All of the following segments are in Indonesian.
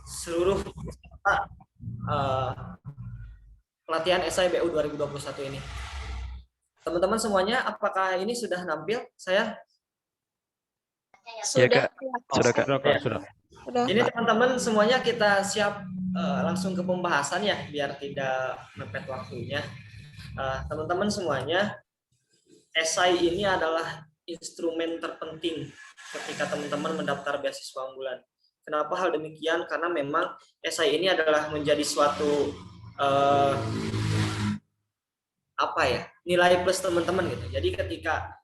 seluruh uh, pelatihan SI BU 2021 ini. Teman-teman semuanya, apakah ini sudah nampil saya? Ya, Kak. Sudah, Kak. Sudah. Ini teman-teman semuanya kita siap langsung ke pembahasan ya, biar tidak mepet waktunya. Teman-teman semuanya, SI ini adalah instrumen terpenting ketika teman-teman mendaftar beasiswa unggulan. Kenapa hal demikian? Karena memang SI ini adalah menjadi suatu nilai plus teman-teman gitu. Jadi ketika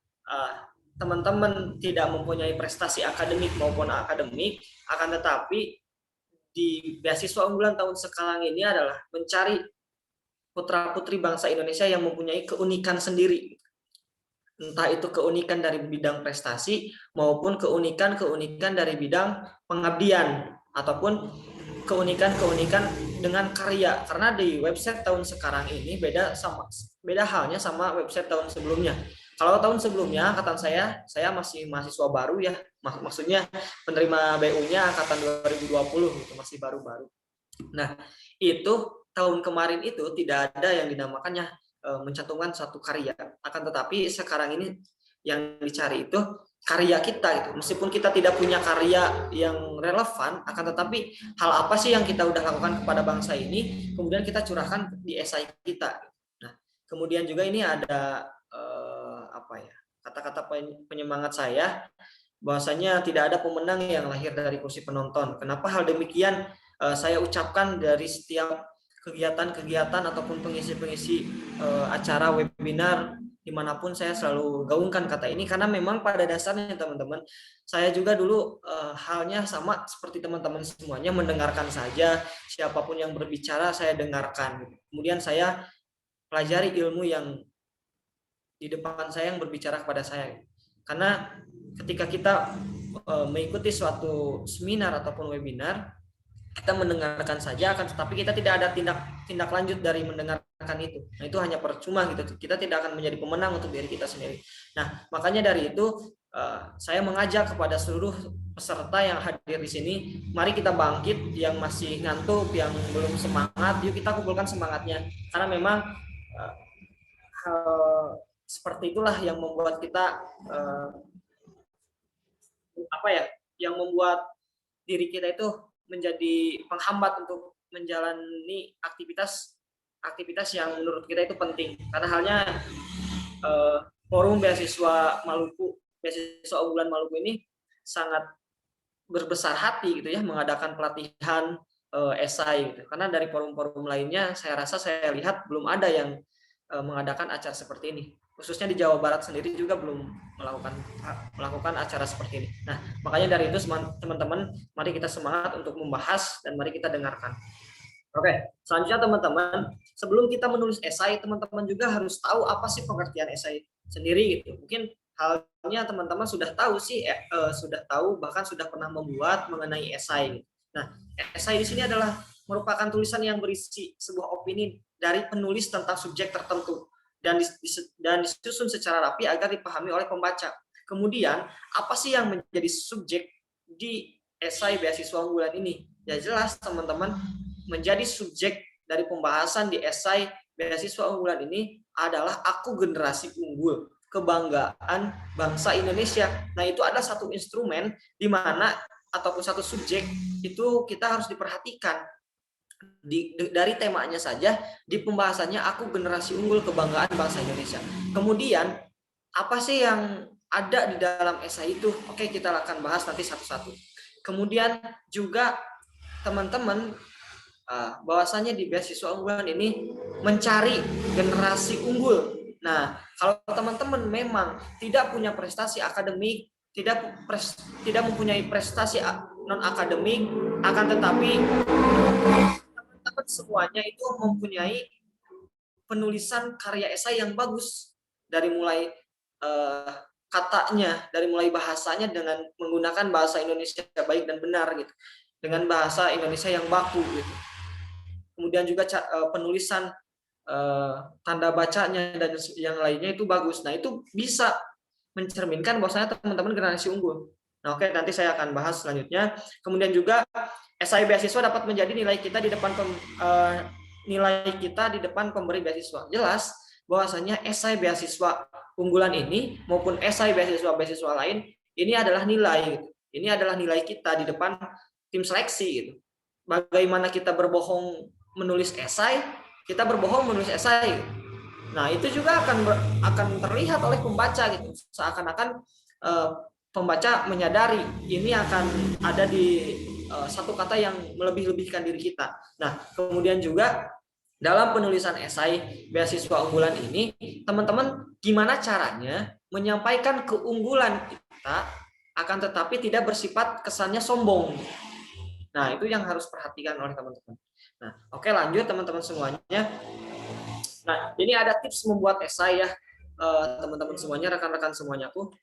teman-teman tidak mempunyai prestasi akademik maupun akademik, akan tetapi di beasiswa unggulan tahun sekarang ini adalah mencari putra-putri bangsa Indonesia yang mempunyai keunikan sendiri. Entah itu keunikan dari bidang prestasi maupun keunikan dari bidang pengabdian ataupun keunikan dengan karya. Karena di website tahun sekarang ini beda halnya sama website tahun sebelumnya. Kalau tahun sebelumnya angkatan saya masih mahasiswa baru ya, maksudnya penerima BU-nya angkatan 2020 itu masih baru-baru. Nah, itu tahun kemarin itu tidak ada yang dinamakannya mencantumkan satu karya. Akan tetapi sekarang ini yang dicari itu karya kita gitu. Meskipun kita tidak punya karya yang relevan, akan tetapi hal apa sih yang kita udah lakukan kepada bangsa ini, kemudian kita curahkan di esai kita. Nah, kemudian juga ini ada kata-kata penyemangat saya, bahwasanya tidak ada pemenang yang lahir dari kursi penonton. Kenapa hal demikian saya ucapkan dari setiap kegiatan-kegiatan ataupun pengisi-pengisi acara webinar dimanapun saya selalu gaungkan kata ini, karena memang pada dasarnya teman-teman, saya juga dulu halnya sama seperti teman-teman semuanya, mendengarkan saja, siapapun yang berbicara saya dengarkan. Kemudian saya pelajari ilmu yang di depan saya yang berbicara kepada saya. Karena ketika kita mengikuti suatu seminar ataupun webinar, kita mendengarkan saja, akan tetapi kita tidak ada tindak lanjut dari mendengarkan itu. Nah, itu hanya percuma gitu. Kita tidak akan menjadi pemenang untuk diri kita sendiri. Nah, makanya dari itu saya mengajak kepada seluruh peserta yang hadir di sini, mari kita bangkit, yang masih ngantuk, yang belum semangat, yuk kita kumpulkan semangatnya. Karena memang seperti itulah yang membuat kita yang membuat diri kita itu menjadi penghambat untuk menjalani aktivitas yang menurut kita itu penting. Karena halnya forum beasiswa unggulan Maluku ini sangat berbesar hati gitu ya, mengadakan pelatihan esai gitu. Karena dari forum-forum lainnya saya lihat belum ada yang mengadakan acara seperti ini. Khususnya di Jawa Barat sendiri juga belum melakukan acara seperti ini. Nah, makanya dari itu teman-teman, mari kita semangat untuk membahas dan mari kita dengarkan. Oke, selanjutnya teman-teman, sebelum kita menulis esai, teman-teman juga harus tahu apa sih pengertian esai sendiri gitu. Mungkin halnya teman-teman sudah tahu sih, bahkan sudah pernah membuat mengenai esai. Nah, esai di sini adalah merupakan tulisan yang berisi sebuah opini dari penulis tentang subjek tertentu dan disusun secara rapi agar dipahami oleh pembaca. Kemudian, apa sih yang menjadi subjek di esai beasiswa unggulan ini? Ya jelas teman-teman, menjadi subjek dari pembahasan di esai beasiswa unggulan ini adalah aku generasi unggul, kebanggaan bangsa Indonesia. Nah, itu ada satu instrumen di mana ataupun satu subjek itu kita harus diperhatikan. Dari temanya saja, di pembahasannya aku generasi unggul, kebanggaan bangsa Indonesia. Kemudian apa sih yang ada di dalam esai itu? Oke, kita akan bahas nanti satu-satu. Kemudian juga teman-teman, bahwasanya di beasiswa unggulan ini mencari generasi unggul. Nah, kalau teman-teman memang tidak punya prestasi akademik, tidak mempunyai prestasi non akademik, akan tetapi teman-teman semuanya itu mempunyai penulisan karya esai yang bagus, dari mulai katanya, dari mulai bahasanya dengan menggunakan bahasa Indonesia baik dan benar gitu, dengan bahasa Indonesia yang baku gitu. Kemudian juga penulisan tanda bacanya dan yang lainnya itu bagus. Nah, itu bisa mencerminkan bahwasanya teman-teman generasi unggul. Nah, oke, nanti saya akan bahas selanjutnya. Kemudian juga esai beasiswa dapat menjadi nilai kita di depan pemberi beasiswa. Jelas bahwasanya esai beasiswa unggulan ini maupun esai beasiswa lain ini adalah nilai gitu. Ini adalah nilai kita di depan tim seleksi gitu. Bagaimana kita berbohong menulis esai, kita berbohong menulis esai. Nah, itu juga akan terlihat oleh pembaca gitu. Seakan-akan pembaca menyadari ini akan ada di satu kata yang melebih-lebihkan diri kita. Nah, kemudian juga dalam penulisan esai beasiswa unggulan ini, teman-teman gimana caranya menyampaikan keunggulan kita akan tetapi tidak bersifat kesannya sombong. Nah, itu yang harus perhatikan oleh teman-teman. Nah, oke, lanjut teman-teman semuanya. Nah, ini ada tips membuat esai ya, teman-teman semuanya, rekan-rekan semuanya aku.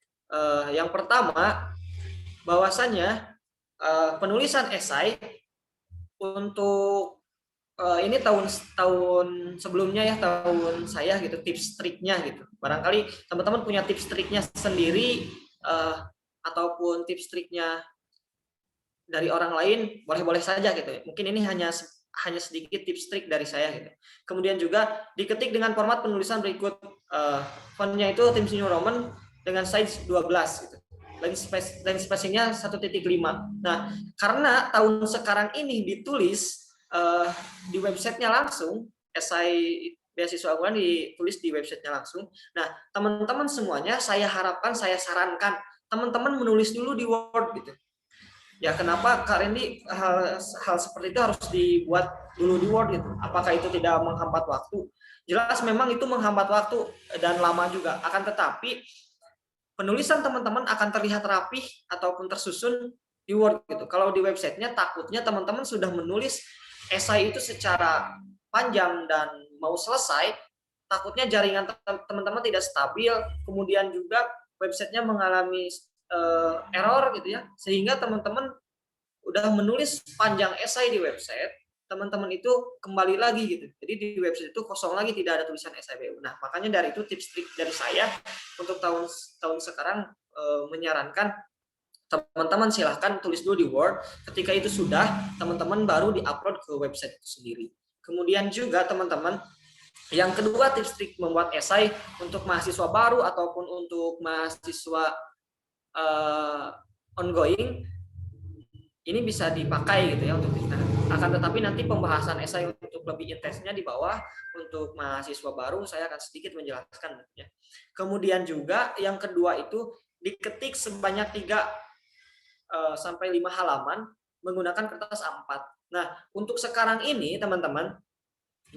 Yang pertama, bahwasannya penulisan esai untuk ini tahun sebelumnya ya, tahun saya gitu, tips triknya gitu. Barangkali teman-teman punya tips triknya sendiri ataupun tips triknya dari orang lain, boleh-boleh saja gitu. Mungkin ini hanya sedikit tips trik dari saya gitu. Kemudian juga diketik dengan format penulisan berikut. Fontnya itu Times New Roman dengan size 12 gitu. Length spacing-nya 1.5. Nah, karena tahun sekarang ini ditulis di websitenya langsung, esai beasiswa unggulan ditulis di websitenya langsung. Nah, teman-teman semuanya saya harapkan, saya sarankan teman-teman menulis dulu di Word gitu. Ya, kenapa Kak Randy hal seperti itu harus dibuat dulu di Word gitu? Apakah itu tidak menghambat waktu? Jelas memang itu menghambat waktu dan lama juga. Akan tetapi penulisan teman-teman akan terlihat rapih ataupun tersusun di Word gitu. Kalau di websitenya takutnya teman-teman sudah menulis esai itu secara panjang dan mau selesai, takutnya jaringan teman-teman tidak stabil, kemudian juga websitenya mengalami error gitu ya, sehingga teman-teman udah menulis panjang esai di website, teman-teman itu kembali lagi gitu. Jadi di website itu kosong lagi, tidak ada tulisan esai BU. Nah, makanya dari itu tips trik dari saya untuk tahun sekarang menyarankan teman-teman silahkan tulis dulu di Word. Ketika itu sudah, teman-teman baru di-upload ke website itu sendiri. Kemudian juga teman-teman, yang kedua tips trik membuat esai untuk mahasiswa baru ataupun untuk mahasiswa ongoing, ini bisa dipakai gitu ya untuk kita. Akan tetapi nanti pembahasan esai untuk lebih intensnya di bawah untuk mahasiswa baru saya akan sedikit menjelaskan ya. Kemudian juga yang kedua itu diketik sebanyak 3 sampai 5 halaman menggunakan kertas A4. Nah, untuk sekarang ini teman-teman,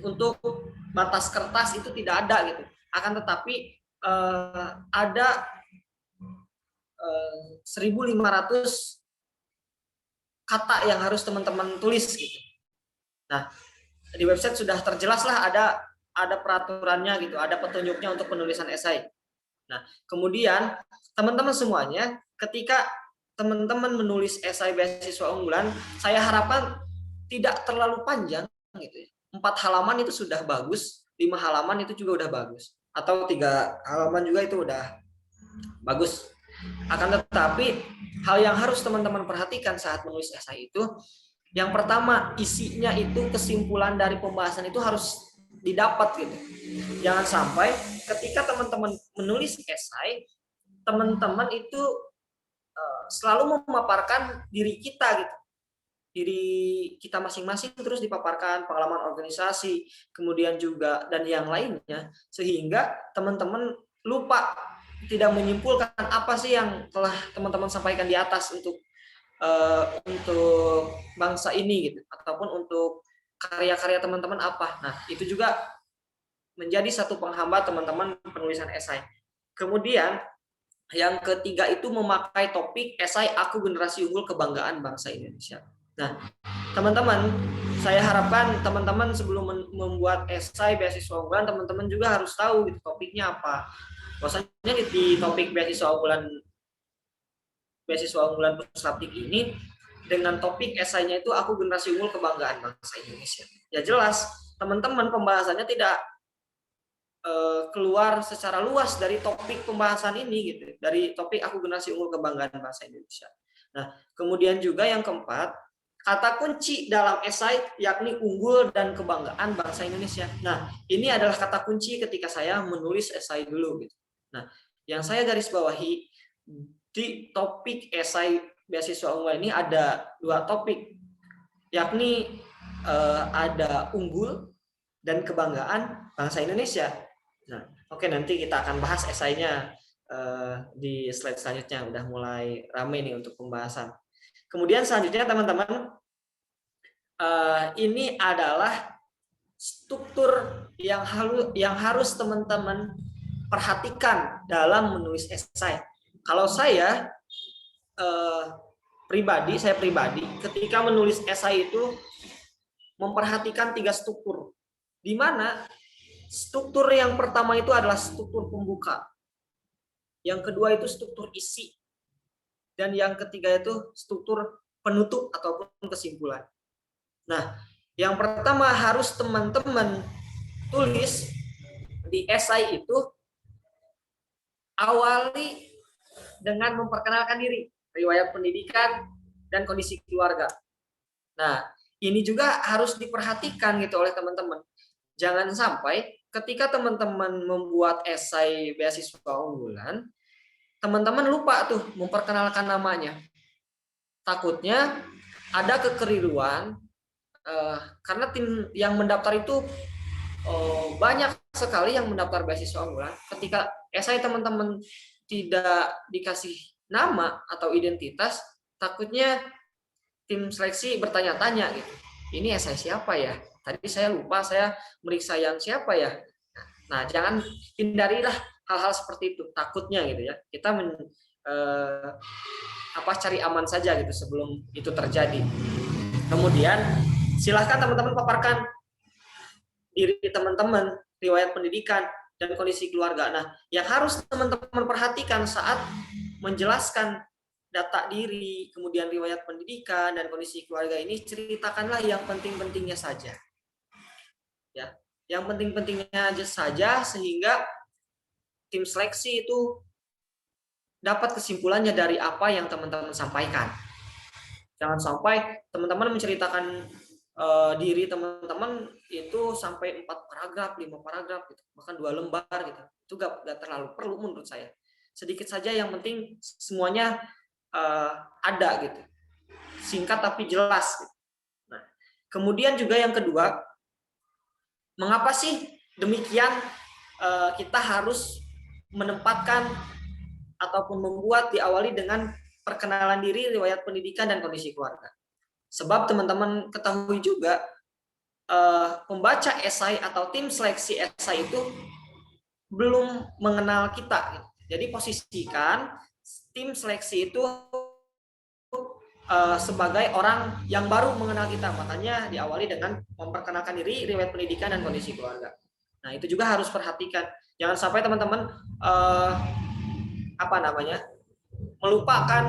untuk batas kertas itu tidak ada gitu. Akan tetapi ada 1.500 kata yang harus teman-teman tulis gitu. Nah, di website sudah terjelas lah, ada peraturannya gitu, ada petunjuknya untuk penulisan esai. Nah, kemudian teman-teman semuanya, ketika teman-teman menulis esai beasiswa unggulan, saya harapkan tidak terlalu panjang gitu. 4 halaman itu sudah bagus, 5 halaman itu juga udah bagus, atau 3 halaman juga itu udah bagus. Akan tetapi hal yang harus teman-teman perhatikan saat menulis esai itu, yang pertama, isinya itu kesimpulan dari pembahasan itu harus didapat gitu. Jangan sampai ketika teman-teman menulis esai, teman-teman itu selalu memaparkan diri kita gitu. Diri kita masing-masing terus dipaparkan, pengalaman organisasi, kemudian juga dan yang lainnya, sehingga teman-teman lupa tidak menyimpulkan apa sih yang telah teman-teman sampaikan di atas untuk bangsa ini gitu, ataupun untuk karya-karya teman-teman apa. Nah, itu juga menjadi satu penghambat teman-teman penulisan esai. Kemudian yang ketiga itu memakai topik esai Aku Generasi Unggul Kebanggaan Bangsa Indonesia. Nah, teman-teman, saya harapkan teman-teman sebelum membuat esai beasiswa unggulan, teman-teman juga harus tahu gitu, topiknya apa. Bahwasanya di topik beasiswa unggulan Puslavdik ini, dengan topik esainya itu Aku Generasi Unggul Kebanggaan Bangsa Indonesia. Ya jelas, teman-teman pembahasannya tidak keluar secara luas dari topik pembahasan ini gitu, dari topik Aku Generasi Unggul Kebanggaan Bangsa Indonesia. Nah, kemudian juga yang keempat, kata kunci dalam esai yakni unggul dan kebanggaan bangsa Indonesia. Nah, ini adalah kata kunci ketika saya menulis esai dulu gitu. Nah, yang saya garis bawahi di topik esai beasiswa unggul ini ada 2 topik, yakni ada unggul dan kebanggaan bangsa Indonesia. Nah, oke, nanti kita akan bahas esainya di slide selanjutnya. Udah mulai ramai nih untuk pembahasan. Kemudian selanjutnya teman-teman, ini adalah struktur yang harus teman-teman perhatikan dalam menulis esai. Kalau saya pribadi ketika menulis esai itu memperhatikan 3 struktur, di mana struktur yang pertama itu adalah struktur pembuka, yang kedua itu struktur isi, dan yang ketiga itu struktur penutup ataupun kesimpulan. Nah, yang pertama harus teman-teman tulis di esai itu, awali dengan memperkenalkan diri, riwayat pendidikan, dan kondisi keluarga. Nah, ini juga harus diperhatikan gitu oleh teman-teman. Jangan sampai ketika teman-teman membuat esai beasiswa unggulan, teman-teman lupa tuh memperkenalkan namanya. Takutnya ada kekeliruan karena tim yang mendaftar itu banyak sekali yang mendaftar beasiswa unggulan. Ketika esai teman-teman tidak dikasih nama atau identitas, takutnya tim seleksi bertanya-tanya gitu. Ini esai siapa ya? Tadi saya lupa, saya meriksa yang siapa ya? Nah, jangan, hindarilah hal-hal seperti itu. Takutnya gitu ya. Kita cari aman saja gitu sebelum itu terjadi. Kemudian silahkan teman-teman paparkan diri teman-teman, riwayat pendidikan, dan kondisi keluarga. Nah, yang harus teman-teman perhatikan saat menjelaskan data diri, kemudian riwayat pendidikan, dan kondisi keluarga ini, ceritakanlah yang penting-pentingnya saja. Ya, yang penting-pentingnya aja saja, sehingga tim seleksi itu dapat kesimpulannya dari apa yang teman-teman sampaikan. Jangan sampai teman-teman menceritakan diri teman-teman itu sampai 4 paragraf, 5 paragraf gitu, bahkan 2 lembar gitu. Itu gak terlalu perlu menurut saya. Sedikit saja, yang penting semuanya ada gitu. Singkat tapi jelas gitu. Nah, kemudian juga yang kedua, mengapa sih demikian kita harus menempatkan ataupun membuat diawali dengan perkenalan diri, riwayat pendidikan, dan kondisi keluarga. Sebab teman-teman ketahui juga, pembaca esai atau tim seleksi esai itu belum mengenal kita. Jadi posisikan tim seleksi itu sebagai orang yang baru mengenal kita. Makanya diawali dengan memperkenalkan diri, riwayat pendidikan, dan kondisi keluarga. Nah, itu juga harus perhatikan. Jangan sampai teman-teman melupakan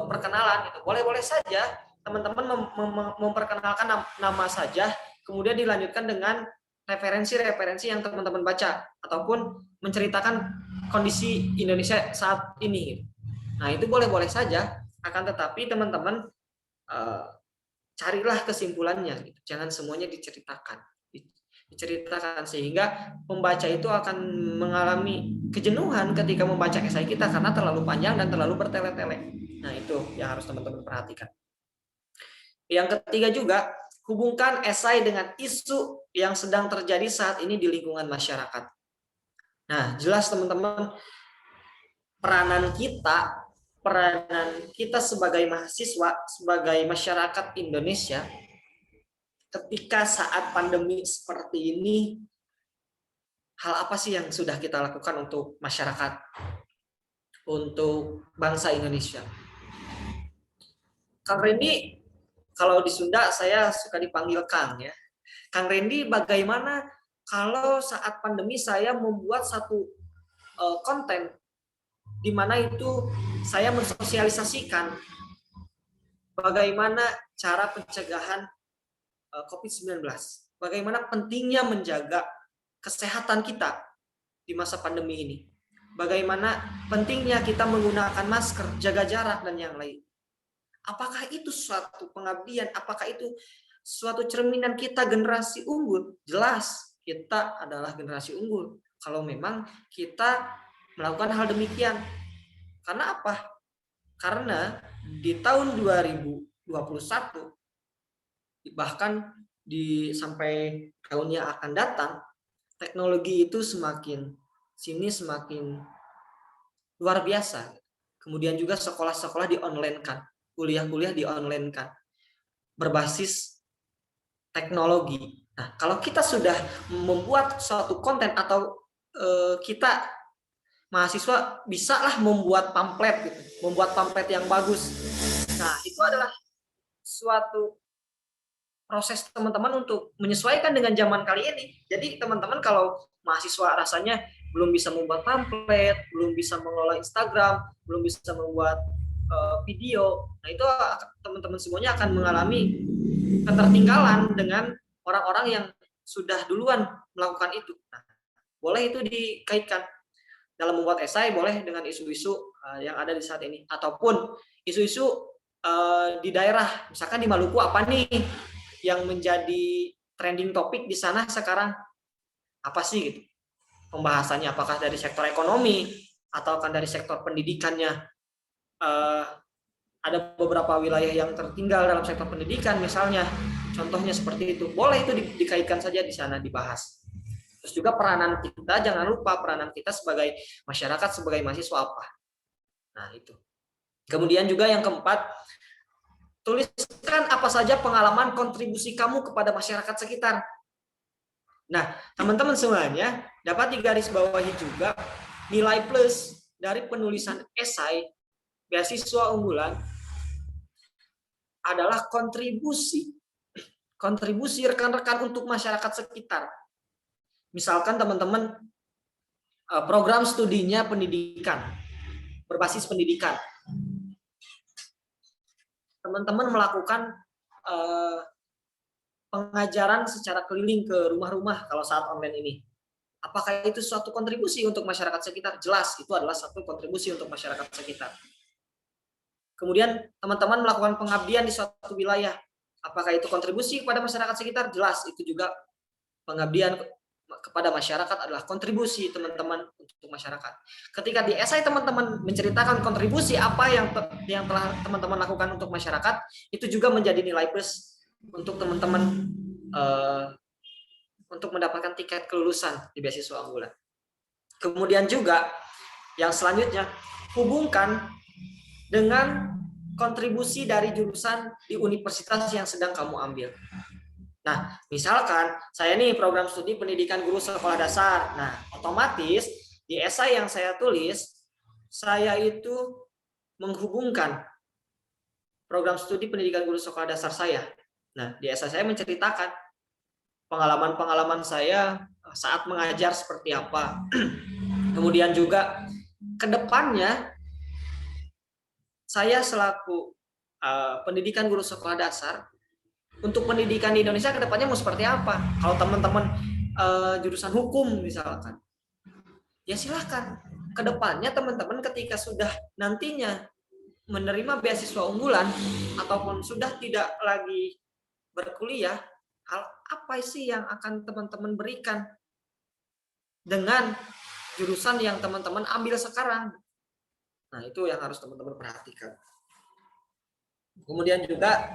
perkenalan. Itu boleh-boleh saja teman-teman memperkenalkan nama saja, kemudian dilanjutkan dengan referensi-referensi yang teman-teman baca, ataupun menceritakan kondisi Indonesia saat ini. Nah, itu boleh-boleh saja, akan tetapi teman-teman carilah kesimpulannya. Jangan semuanya diceritakan, sehingga pembaca itu akan mengalami kejenuhan ketika membaca esai kita karena terlalu panjang dan terlalu bertele-tele. Nah, itu yang harus teman-teman perhatikan. Yang ketiga juga, hubungkan esai dengan isu yang sedang terjadi saat ini di lingkungan masyarakat. Nah, jelas teman-teman, peranan kita sebagai mahasiswa, sebagai masyarakat Indonesia, ketika saat pandemi seperti ini, hal apa sih yang sudah kita lakukan untuk masyarakat, untuk bangsa Indonesia? Kang Randy, kalau di Sunda saya suka dipanggil Kang ya. Kang Randy, bagaimana kalau saat pandemi saya membuat satu konten di mana itu saya mensosialisasikan bagaimana cara pencegahan COVID-19, bagaimana pentingnya menjaga kesehatan kita di masa pandemi ini, bagaimana pentingnya kita menggunakan masker, jaga jarak, dan yang lain. Apakah itu suatu pengabdian? Apakah itu suatu cerminan kita generasi unggul? Jelas, kita adalah generasi unggul. Kalau memang kita melakukan hal demikian. Karena apa? Karena di tahun 2021, bahkan sampai tahun yang akan datang, teknologi itu semakin luar biasa. Kemudian juga sekolah-sekolah di-online-kan, kuliah-kuliah di-online-kan, berbasis teknologi. Nah, kalau kita sudah membuat suatu konten atau kita mahasiswa bisalah membuat pamflet gitu, membuat pamflet yang bagus. Nah, itu adalah suatu proses teman-teman untuk menyesuaikan dengan zaman kali ini. Jadi teman-teman kalau mahasiswa rasanya belum bisa membuat pamflet, belum bisa mengelola Instagram, belum bisa membuat video, nah itu teman-teman semuanya akan mengalami ketertinggalan dengan orang-orang yang sudah duluan melakukan itu. Nah, boleh itu dikaitkan dalam membuat esai, boleh dengan isu-isu yang ada di saat ini, ataupun isu-isu di daerah, misalkan di Maluku apa nih yang menjadi trending topik di sana sekarang, apa sih gitu pembahasannya, apakah dari sektor ekonomi atau kan dari sektor pendidikannya. Ada beberapa wilayah yang tertinggal dalam sektor pendidikan misalnya, contohnya seperti itu, boleh itu dikaitkan saja di sana, dibahas. Terus juga peranan kita, jangan lupa peranan kita sebagai masyarakat, sebagai mahasiswa apa. Nah itu. Kemudian juga yang keempat, tuliskan apa saja pengalaman kontribusi kamu kepada masyarakat sekitar. Nah, teman-teman semuanya dapat digarisbawahi juga nilai plus dari penulisan esai beasiswa unggulan adalah kontribusi rekan-rekan untuk masyarakat sekitar. Misalkan teman-teman program studinya pendidikan, berbasis pendidikan. Teman-teman melakukan pengajaran secara keliling ke rumah-rumah kalau saat online ini. Apakah itu suatu kontribusi untuk masyarakat sekitar? Jelas, itu adalah satu kontribusi untuk masyarakat sekitar. Kemudian teman-teman melakukan pengabdian di suatu wilayah. Apakah itu kontribusi kepada masyarakat sekitar? Jelas, itu juga pengabdian kepada masyarakat adalah kontribusi teman-teman untuk masyarakat. Ketika di esai teman-teman menceritakan kontribusi apa yang telah teman-teman lakukan untuk masyarakat, itu juga menjadi nilai plus untuk teman-teman untuk mendapatkan tiket kelulusan di beasiswa unggulan. Kemudian juga yang selanjutnya, hubungkan dengan kontribusi dari jurusan di universitas yang sedang kamu ambil. Nah, misalkan saya nih program studi pendidikan guru sekolah dasar. Nah, otomatis di esai yang saya tulis, saya itu menghubungkan program studi pendidikan guru sekolah dasar saya. Nah, di esai saya menceritakan pengalaman-pengalaman saya saat mengajar seperti apa. Kemudian juga ke depannya saya selaku pendidikan guru sekolah dasar, untuk pendidikan di Indonesia ke depannya mau seperti apa? Kalau teman-teman jurusan hukum misalkan, ya silahkan. Ke depannya teman-teman ketika sudah nantinya menerima beasiswa unggulan ataupun sudah tidak lagi berkuliah, hal apa sih yang akan teman-teman berikan dengan jurusan yang teman-teman ambil sekarang? Nah, itu yang harus teman-teman perhatikan. Kemudian juga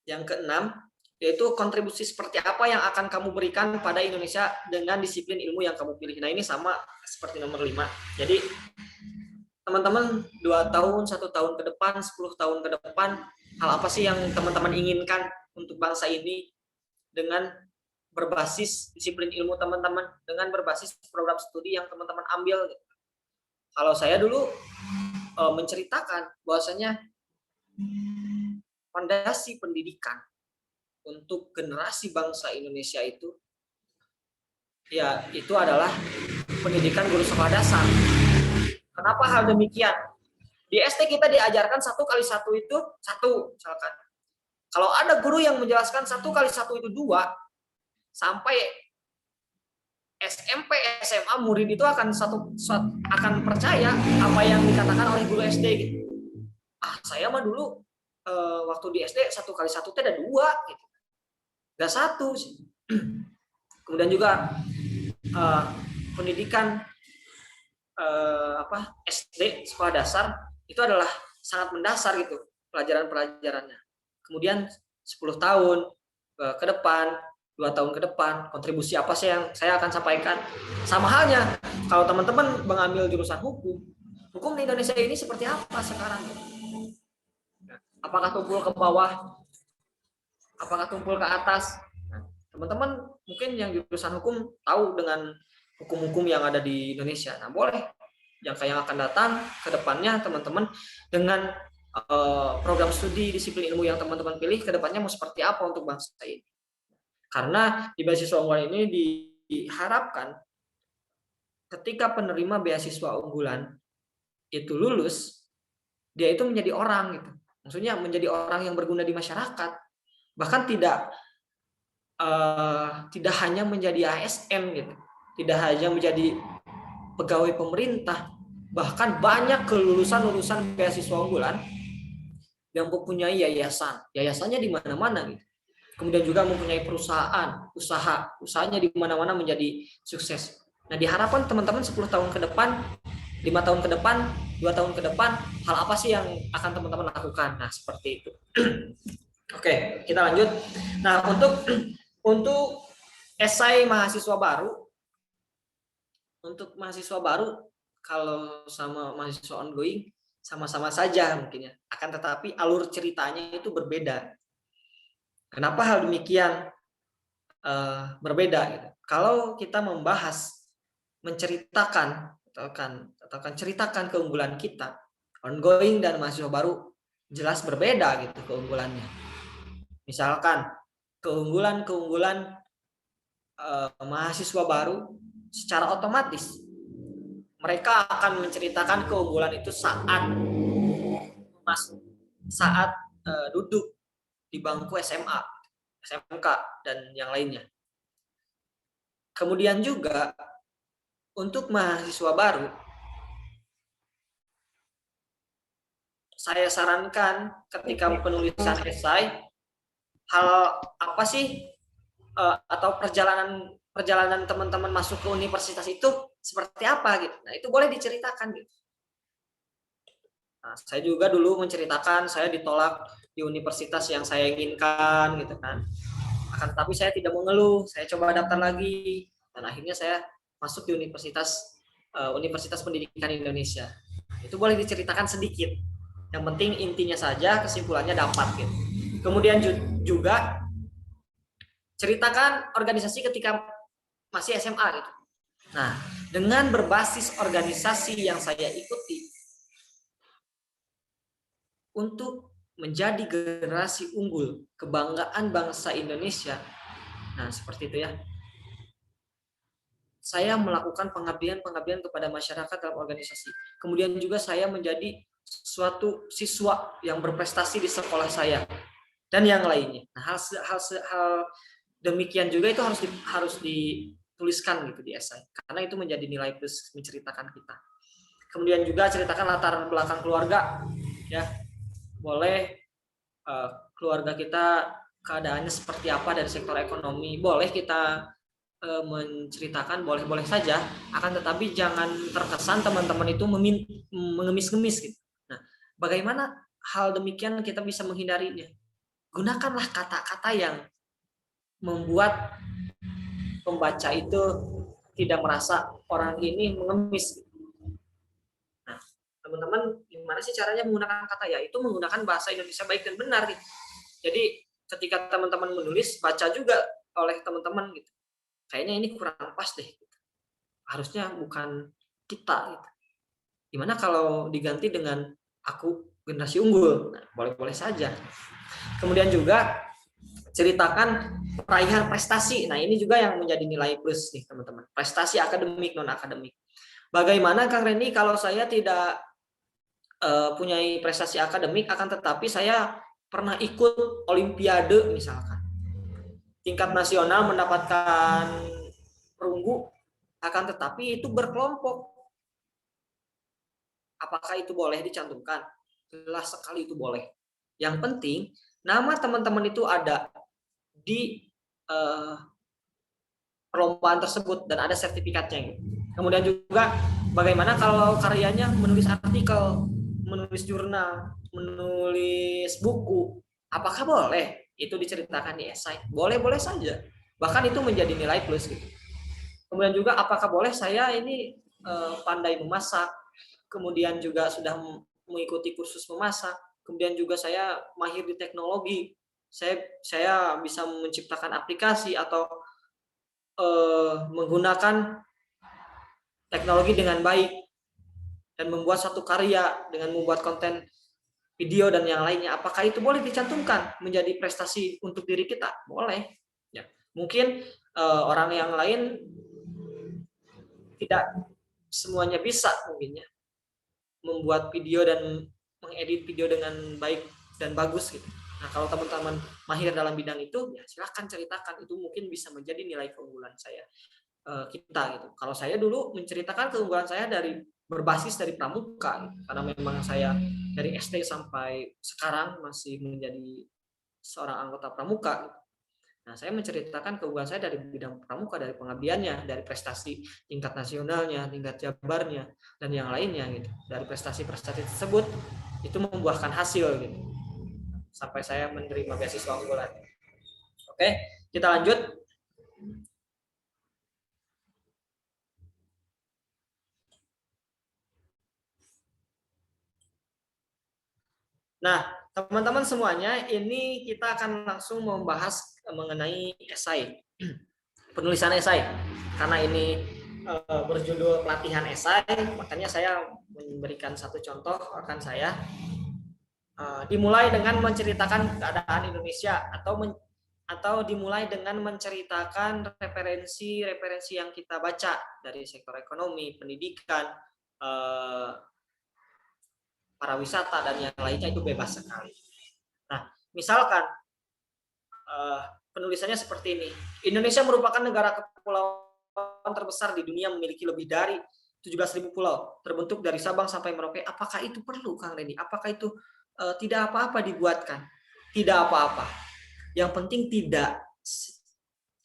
yang keenam, yaitu kontribusi seperti apa yang akan kamu berikan pada Indonesia dengan disiplin ilmu yang kamu pilih. Nah, ini sama seperti nomor 5. Jadi, teman-teman 2 tahun, 1 tahun ke depan, 10 tahun ke depan, hal apa sih yang teman-teman inginkan untuk bangsa ini dengan berbasis disiplin ilmu teman-teman, dengan berbasis program studi yang teman-teman ambil. Kalau saya dulu menceritakan bahwasanya fondasi pendidikan untuk generasi bangsa Indonesia itu, ya itu adalah pendidikan guru sekolah dasar. Kenapa hal demikian? Di ST kita diajarkan 1 kali 1 itu 1, misalkan. Kalau ada guru yang menjelaskan 1 kali 1 itu 2, sampai SMP, SMA murid itu akan percaya apa yang dikatakan oleh guru SD gitu. Saya mah dulu waktu di SD 1 kali 1 teh ada 2 gitu. Gak 1 sih. Kemudian juga pendidikan SD sekolah dasar itu adalah sangat mendasar gitu pelajaran-pelajarannya. Kemudian 10 tahun ke depan, 2 tahun ke depan, kontribusi apa sih yang saya akan sampaikan. Sama halnya kalau teman-teman mengambil jurusan hukum, hukum di Indonesia ini seperti apa sekarang? Apakah tumpul ke bawah? Apakah tumpul ke atas? Teman-teman mungkin yang jurusan hukum tahu dengan hukum-hukum yang ada di Indonesia. Nah, boleh yang akan datang ke depannya teman-teman dengan program studi disiplin ilmu yang teman-teman pilih ke depannya mau seperti apa untuk bangsa ini. Karena di beasiswa unggulan ini diharapkan ketika penerima beasiswa unggulan itu lulus, dia itu menjadi orang gitu. Maksudnya menjadi orang yang berguna di masyarakat. Bahkan tidak hanya menjadi ASN gitu. Tidak hanya menjadi pegawai pemerintah, bahkan banyak kelulusan beasiswa unggulan yang mempunyai yayasan. Yayasannya di mana-mana gitu. Kemudian juga mempunyai perusahaan, usahanya di mana-mana menjadi sukses. Nah, diharapkan teman-teman 10 tahun ke depan, 5 tahun ke depan, 2 tahun ke depan, hal apa sih yang akan teman-teman lakukan? Nah, seperti itu. Oke, kita lanjut. Nah, untuk esai mahasiswa baru, untuk mahasiswa baru kalau sama mahasiswa ongoing sama-sama saja mungkin ya. Akan tetapi alur ceritanya itu berbeda. Kenapa hal demikian berbeda gitu? Kalau kita menceritakan ceritakan keunggulan kita, ongoing dan mahasiswa baru jelas berbeda gitu keunggulannya. Misalkan keunggulan mahasiswa baru secara otomatis mereka akan menceritakan keunggulan itu saat duduk di bangku SMA, SMK dan yang lainnya. Kemudian juga untuk mahasiswa baru, saya sarankan ketika penulisan esai, hal apa sih atau perjalanan teman-teman masuk ke universitas itu seperti apa gitu. Nah, itu boleh diceritakan gitu. Nah, saya juga dulu menceritakan saya ditolak di universitas yang saya inginkan gitu kan. Akan tetapi saya tidak mengeluh, saya coba daftar lagi dan akhirnya saya masuk di Universitas Pendidikan Indonesia. Itu boleh diceritakan sedikit. Yang penting intinya saja, kesimpulannya dapat gitu. Kemudian juga ceritakan organisasi ketika masih SMA gitu. Nah, dengan berbasis organisasi yang saya ikuti untuk menjadi generasi unggul, kebanggaan bangsa Indonesia. Nah, seperti itu ya. Saya melakukan pengabdian kepada masyarakat dalam organisasi. Kemudian juga saya menjadi suatu siswa yang berprestasi di sekolah saya dan yang lainnya. Nah, hal demikian juga itu harus dituliskan gitu di esai karena itu menjadi nilai plus menceritakan kita. Kemudian juga ceritakan latar belakang keluarga ya. Boleh keluarga kita keadaannya seperti apa dari sektor ekonomi, boleh kita menceritakan, boleh-boleh saja, akan tetapi jangan terkesan teman-teman itu mengemis-ngemis gitu. Nah, bagaimana hal demikian kita bisa menghindarinya? Gunakanlah kata-kata yang membuat pembaca itu tidak merasa orang ini mengemis. Nah, teman-teman gimana sih caranya menggunakan kata ya? Itu menggunakan bahasa Indonesia baik dan benar gitu. Jadi ketika teman-teman menulis, baca juga oleh teman-teman gitu. Kayaknya ini kurang pas deh. Gitu. Harusnya bukan kita gitu. Gimana kalau diganti dengan aku generasi unggul? Nah, boleh-boleh saja. Kemudian juga ceritakan peraihan prestasi. Nah, ini juga yang menjadi nilai plus nih, teman-teman. Prestasi akademik, non-akademik. Bagaimana Kang Reni kalau saya tidak punya prestasi akademik, akan tetapi saya pernah ikut olimpiade misalkan. Tingkat nasional mendapatkan perunggu, akan tetapi itu berkelompok. Apakah itu boleh dicantumkan? jelas sekali itu boleh. Yang penting nama teman-teman itu ada di perlombaan tersebut dan ada sertifikatnya gitu. Kemudian juga bagaimana kalau karyanya menulis artikel, menulis jurnal, menulis buku, apakah boleh itu diceritakan di esai? Boleh-boleh saja. Bahkan itu menjadi nilai plus gitu. Kemudian juga apakah boleh saya ini pandai memasak, kemudian juga sudah mengikuti kursus memasak, kemudian juga saya mahir di teknologi, saya bisa menciptakan aplikasi atau menggunakan teknologi dengan baik dan membuat satu karya dengan membuat konten video dan yang lainnya, apakah itu boleh dicantumkan menjadi prestasi untuk diri kita? Boleh. Ya, mungkin orang yang lain tidak semuanya bisa mungkin ya membuat video dan mengedit video dengan baik dan bagus gitu. Nah, kalau teman-teman mahir dalam bidang itu, ya silahkan ceritakan, itu mungkin bisa menjadi nilai keunggulan kita gitu. Kalau saya dulu menceritakan keunggulan saya dari berbasis dari pramuka gitu. Karena memang saya dari SD sampai sekarang masih menjadi seorang anggota pramuka gitu. Nah, saya menceritakan keunggulan saya dari bidang pramuka, dari pengabdiannya, dari prestasi tingkat nasionalnya, tingkat jabarnya, dan yang lainnya gitu. Dari prestasi-prestasi tersebut itu membuahkan hasil gitu. Sampai saya menerima beasiswa unggulan. Oke, kita lanjut. Nah, teman-teman semuanya, ini kita akan langsung membahas mengenai esai, penulisan esai. Karena ini berjudul pelatihan esai, makanya saya memberikan satu contoh rekan saya. Dimulai dengan menceritakan keadaan Indonesia atau dimulai dengan menceritakan referensi yang kita baca dari sektor ekonomi, pendidikan, pariwisata dan yang lainnya, itu bebas sekali. Nah, misalkan penulisannya seperti ini. Indonesia merupakan negara kepulauan terbesar di dunia, memiliki lebih dari 17.000 pulau, terbentuk dari Sabang sampai Merauke. Apakah itu perlu, Kang Reni? Apakah itu tidak apa-apa dibuatkan? Tidak apa-apa. Yang penting tidak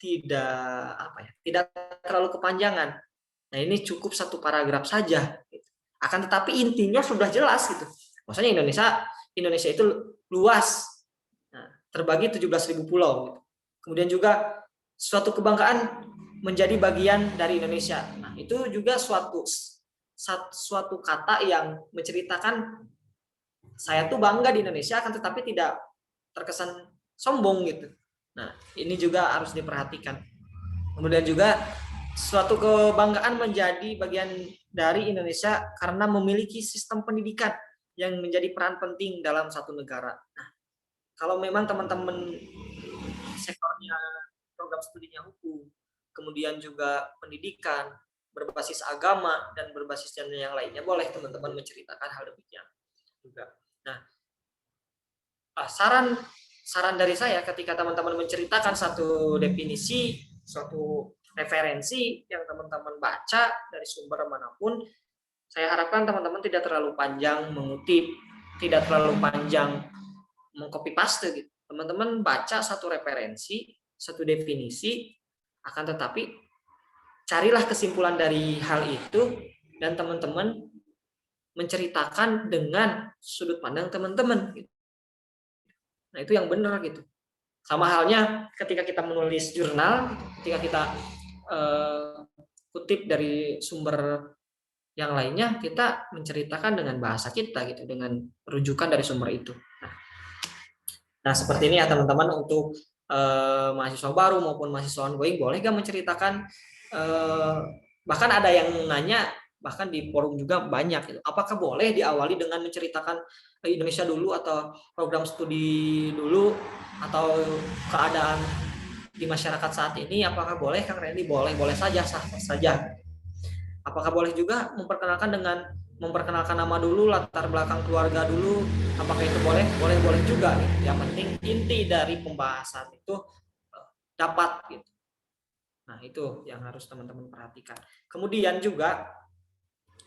tidak terlalu kepanjangan. Nah, ini cukup satu paragraf saja. Akan tetapi intinya sudah jelas gitu. Maksudnya Indonesia itu luas. Nah, terbagi 17.000 pulau. Gitu. Kemudian juga suatu kebanggaan menjadi bagian dari Indonesia. Nah, itu juga suatu kata yang menceritakan saya tuh bangga di Indonesia, akan tetapi tidak terkesan sombong gitu. Nah, ini juga harus diperhatikan. Kemudian juga suatu kebanggaan menjadi bagian dari Indonesia karena memiliki sistem pendidikan yang menjadi peran penting dalam satu negara. Nah, kalau memang teman-teman sektornya program studinya hukum, kemudian juga pendidikan, berbasis agama, dan berbasis yang lainnya, boleh teman-teman menceritakan hal demikian juga. Nah, saran dari saya ketika teman-teman menceritakan satu definisi, suatu referensi yang teman-teman baca dari sumber manapun, saya harapkan teman-teman tidak terlalu panjang mengutip, tidak terlalu panjang mengcopy paste gitu. Teman-teman baca satu referensi, satu definisi, akan tetapi carilah kesimpulan dari hal itu dan teman-teman menceritakan dengan sudut pandang teman-teman gitu. Nah, itu yang benar gitu. Sama halnya ketika kita menulis jurnal, ketika kita kutip dari sumber yang lainnya, kita menceritakan dengan bahasa kita gitu, dengan rujukan dari sumber itu. Nah, seperti ini ya teman-teman, untuk mahasiswa baru maupun mahasiswa ongoing, boleh gak menceritakan, bahkan ada yang nanya, bahkan di forum juga banyak gitu, apakah boleh diawali dengan menceritakan Indonesia dulu atau program studi dulu atau keadaan di masyarakat saat ini, apakah boleh, Kang Randy? Boleh saja, sah saja. Apakah boleh juga memperkenalkan nama dulu, latar belakang keluarga dulu, apakah itu boleh? Boleh juga gitu. Yang penting inti dari pembahasan itu dapat gitu. Nah, itu yang harus teman-teman perhatikan. Kemudian juga,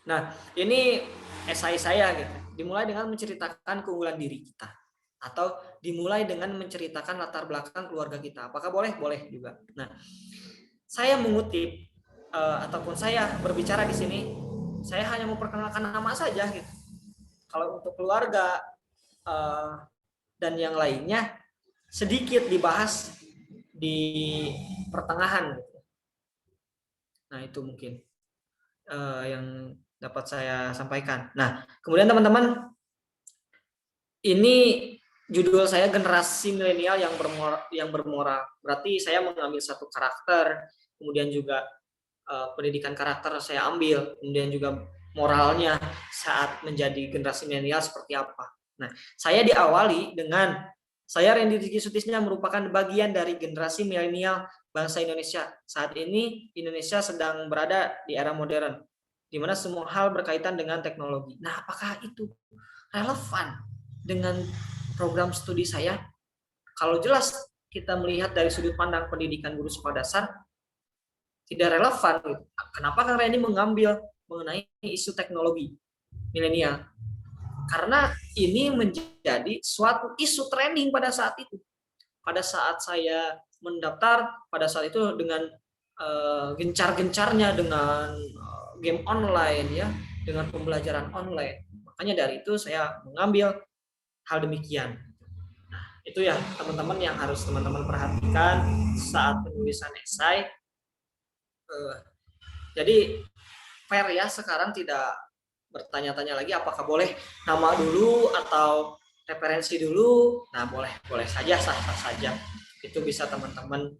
nah ini esai saya gitu. Dimulai dengan menceritakan keunggulan diri kita, atau dimulai dengan menceritakan latar belakang keluarga kita. Apakah boleh? Boleh juga. Nah, saya mengutip ataupun saya berbicara di sini, saya hanya memperkenalkan nama saja gitu. Kalau untuk keluarga dan yang lainnya sedikit dibahas di pertengahan gitu. Nah, itu mungkin yang dapat saya sampaikan. Nah, kemudian teman-teman, ini judul saya generasi milenial yang bermoral. Berarti saya mengambil satu karakter, kemudian juga pendidikan karakter saya ambil, kemudian juga moralnya saat menjadi generasi milenial seperti apa. Nah, saya diawali dengan saya Randy Rizky Sutisna merupakan bagian dari generasi milenial bangsa Indonesia. Saat ini Indonesia sedang berada di era modern, di mana semua hal berkaitan dengan teknologi. Nah, apakah itu relevan dengan program studi saya? Kalau jelas kita melihat dari sudut pandang pendidikan guru sekolah dasar, tidak relevan. Kenapa Kang Randy mengambil mengenai isu teknologi milenial? Karena ini menjadi suatu isu trending pada saat itu. Pada saat saya mendaftar, pada saat itu dengan gencar-gencarnya dengan game online ya, dengan pembelajaran online. Makanya dari itu saya mengambil hal demikian. Nah, itu ya teman-teman yang harus teman-teman perhatikan saat penulisan esai. Jadi fair ya, sekarang tidak bertanya-tanya lagi apakah boleh nama dulu atau referensi dulu. Nah, boleh saja, sah-sah saja. Itu bisa teman-teman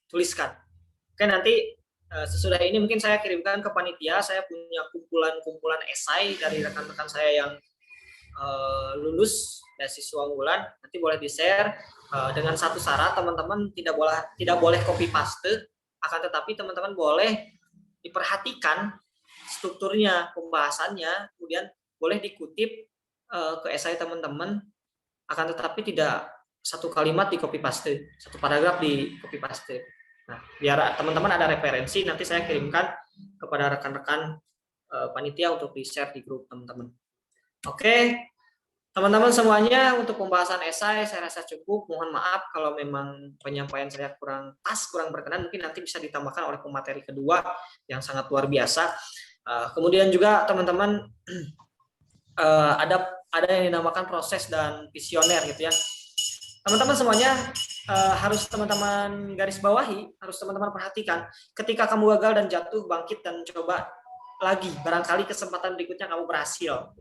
tuliskan. Oke, nanti sesudah ini mungkin saya kirimkan ke panitia. Saya punya kumpulan esai dari rekan-rekan saya yang lulus beasiswa unggulan. Nanti boleh di-share dengan satu syarat, teman-teman tidak boleh copy paste, akan tetapi teman-teman boleh diperhatikan strukturnya, pembahasannya, kemudian boleh dikutip ke esai teman-teman, akan tetapi tidak satu kalimat di copy paste, satu paragraf di copy paste. Nah, biar teman-teman ada referensi, nanti saya kirimkan kepada rekan-rekan panitia untuk di-share di grup teman-teman. Oke, teman-teman semuanya, untuk pembahasan esai saya rasa cukup. Mohon maaf kalau memang penyampaian saya kurang pas, kurang berkenan, mungkin nanti bisa ditambahkan oleh pemateri kedua yang sangat luar biasa. Kemudian juga teman-teman ada yang dinamakan proses dan visioner gitu ya. Teman-teman semuanya harus teman-teman garis bawahi, harus teman-teman perhatikan. Ketika kamu gagal dan jatuh, bangkit dan coba lagi. Barangkali kesempatan berikutnya kamu berhasil.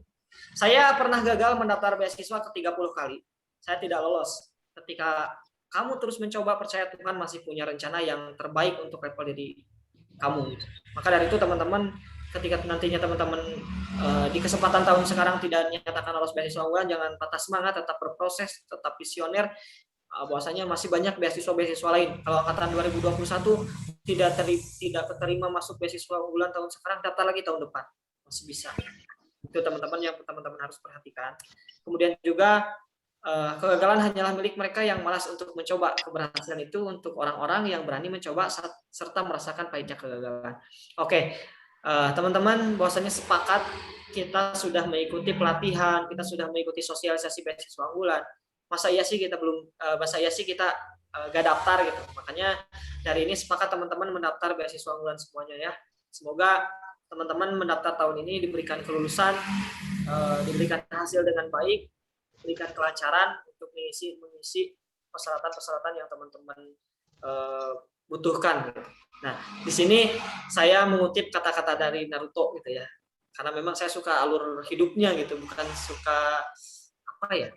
Saya pernah gagal mendaftar beasiswa ke 30 kali. Saya tidak lolos. Ketika kamu terus mencoba, percaya Tuhan masih punya rencana yang terbaik untuk level diri kamu. Maka dari itu teman-teman, ketika nantinya teman-teman di kesempatan tahun sekarang tidak nyatakan lolos beasiswa unggulan, jangan patah semangat, tetap berproses, tetap visioner. Bahwasanya masih banyak beasiswa-beasiswa lain. Kalau angkatan 2021 tidak terima masuk beasiswa unggulan tahun sekarang, daftar lagi tahun depan. Masih bisa. Itu teman-teman yang teman-teman harus perhatikan. Kemudian juga kegagalan hanyalah milik mereka yang malas untuk mencoba. Keberhasilan itu untuk orang-orang yang berani mencoba serta merasakan pahitnya kegagalan. Oke, teman-teman, bahwasanya sepakat kita sudah mengikuti pelatihan, kita sudah mengikuti sosialisasi beasiswa unggulan. Masa iya sih kita gak daftar gitu. Makanya dari ini sepakat teman-teman mendaftar beasiswa unggulan semuanya ya. Semoga teman-teman mendaftar tahun ini diberikan kelulusan, diberikan hasil dengan baik, diberikan kelancaran untuk mengisi persyaratan-persyaratan yang teman-teman butuhkan. Nah, di sini saya mengutip kata-kata dari Naruto gitu ya, karena memang saya suka alur hidupnya gitu, bukan suka apa ya,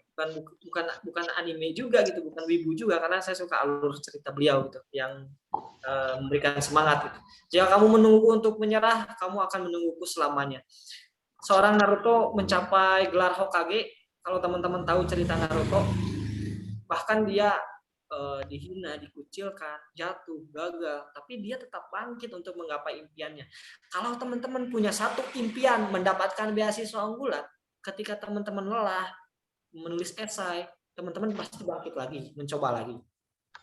bukan anime juga gitu, bukan wibu juga, karena saya suka alur cerita beliau gitu yang memberikan semangat gitu. Jika kamu menunggu untuk menyerah, kamu akan menungguku selamanya. Seorang Naruto mencapai gelar Hokage. Kalau teman-teman tahu cerita Naruto, bahkan dia dihina, dikucilkan, jatuh, gagal, tapi dia tetap bangkit untuk menggapai impiannya. Kalau teman-teman punya satu impian mendapatkan beasiswa unggulan, ketika teman-teman lelah menulis esai, teman-teman pasti bangkit lagi, mencoba lagi.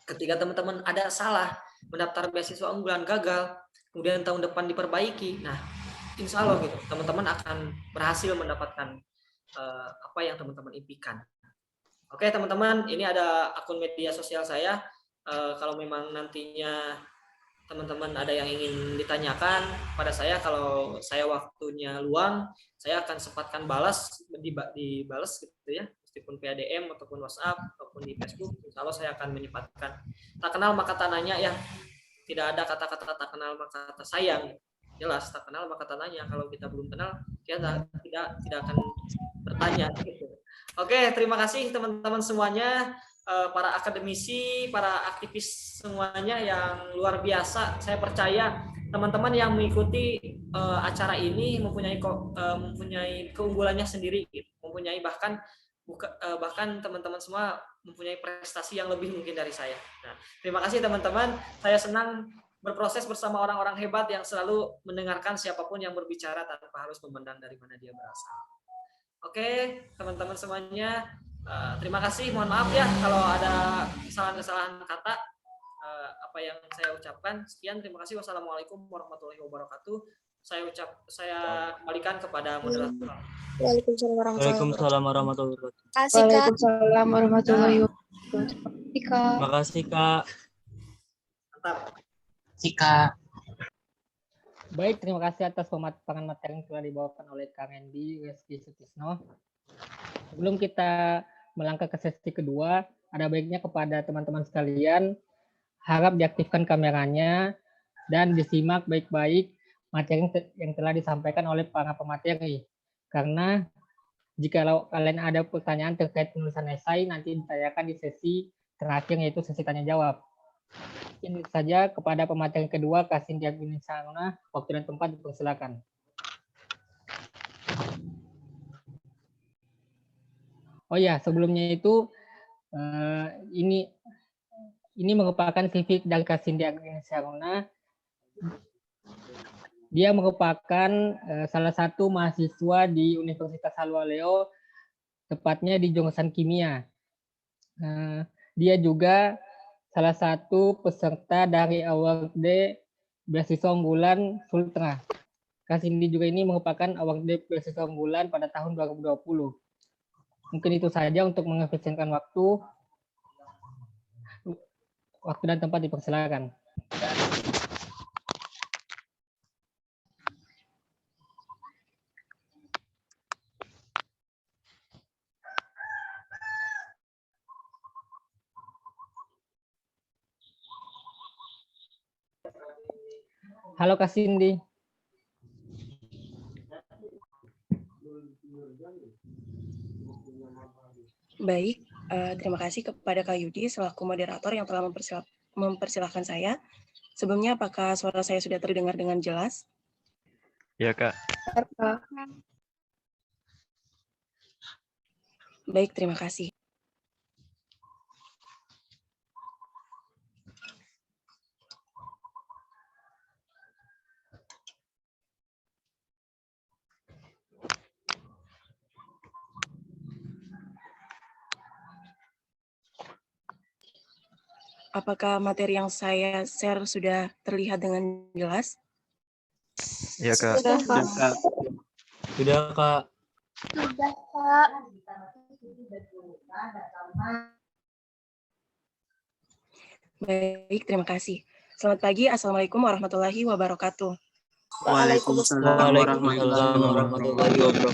ketika teman-teman ada salah mendaftar beasiswa unggulan gagal, kemudian tahun depan diperbaiki, nah insya Allah gitu teman-teman akan berhasil mendapatkan apa yang teman-teman impikan. Oke teman-teman, ini ada akun media sosial saya. Kalau memang nantinya teman-teman ada yang ingin ditanyakan pada saya, kalau saya waktunya luang, saya akan sempatkan balas, dibalas gitu ya, meskipun via DM ataupun WhatsApp ataupun di Facebook, insya Allah saya akan menyempatkan. Tak kenal maka tak nanya ya, tidak ada kata-kata tak kenal maka tak sayang. Jelas tak kenal maka tak nanya. Kalau kita belum kenal, kita tidak akan bertanya gitu. Oke, terima kasih teman-teman semuanya, para akademisi, para aktivis semuanya yang luar biasa. Saya percaya teman-teman yang mengikuti acara ini mempunyai keunggulannya sendiri, mempunyai bahkan teman-teman semua mempunyai prestasi yang lebih mungkin dari saya. Nah, terima kasih teman-teman. Saya senang berproses bersama orang-orang hebat yang selalu mendengarkan siapapun yang berbicara tanpa harus memandang dari mana dia berasal. Oke, teman-teman semuanya, terima kasih. Mohon maaf ya kalau ada kesalahan-kesalahan kata apa yang saya ucapkan. Sekian, terima kasih. Wassalamualaikum warahmatullahi wabarakatuh. Saya kembalikan kepada moderator. Waalaikumsalam warahmatullahi wabarakatuh. Waalaikumsalam warahmatullahi wabarakatuh. Terima kasih Kak. Mantap. Kak. Baik, terima kasih atas pemaparan materi yang telah dibawakan oleh Kang Endi Reski Sutisno. Sebelum kita melangkah ke sesi kedua, ada baiknya kepada teman-teman sekalian, harap diaktifkan kameranya dan disimak baik-baik materi yang telah disampaikan oleh para pemateri. Karena jika kalian ada pertanyaan terkait penulisan esai, nanti ditanyakan di sesi terakhir, yaitu sesi tanya-jawab. Ini saja kepada pemateri kedua, Kasin Diagwinisaruna, waktu dan tempat dipersilakan. Oh ya, sebelumnya itu ini merupakan CV dari Kasin Diagwinisaruna. Dia merupakan salah satu mahasiswa di Universitas Halwaleo, tepatnya di jurusan kimia. Dia juga salah satu peserta dari Award Day Beasiswa Unggulan Sultra. Kasindi juga ini merupakan Award Day Beasiswa Unggulan pada tahun 2020. Mungkin itu saja untuk mengefisienkan waktu. Waktu dan tempat dipersilakan. Halo Kak Cindy. Baik, terima kasih kepada Kak Yudi selaku moderator yang telah mempersilahkan saya. Sebelumnya, apakah suara saya sudah terdengar dengan jelas? Ya Kak. Baik, terima kasih. Apakah materi yang saya share sudah terlihat dengan jelas? Ya Kak. Sudah Kak. Sudah Kak. Sudah Kak. Baik, terima kasih. Selamat pagi, Assalamualaikum warahmatullahi wabarakatuh. Waalaikumsalam warahmatullahi wabarakatuh.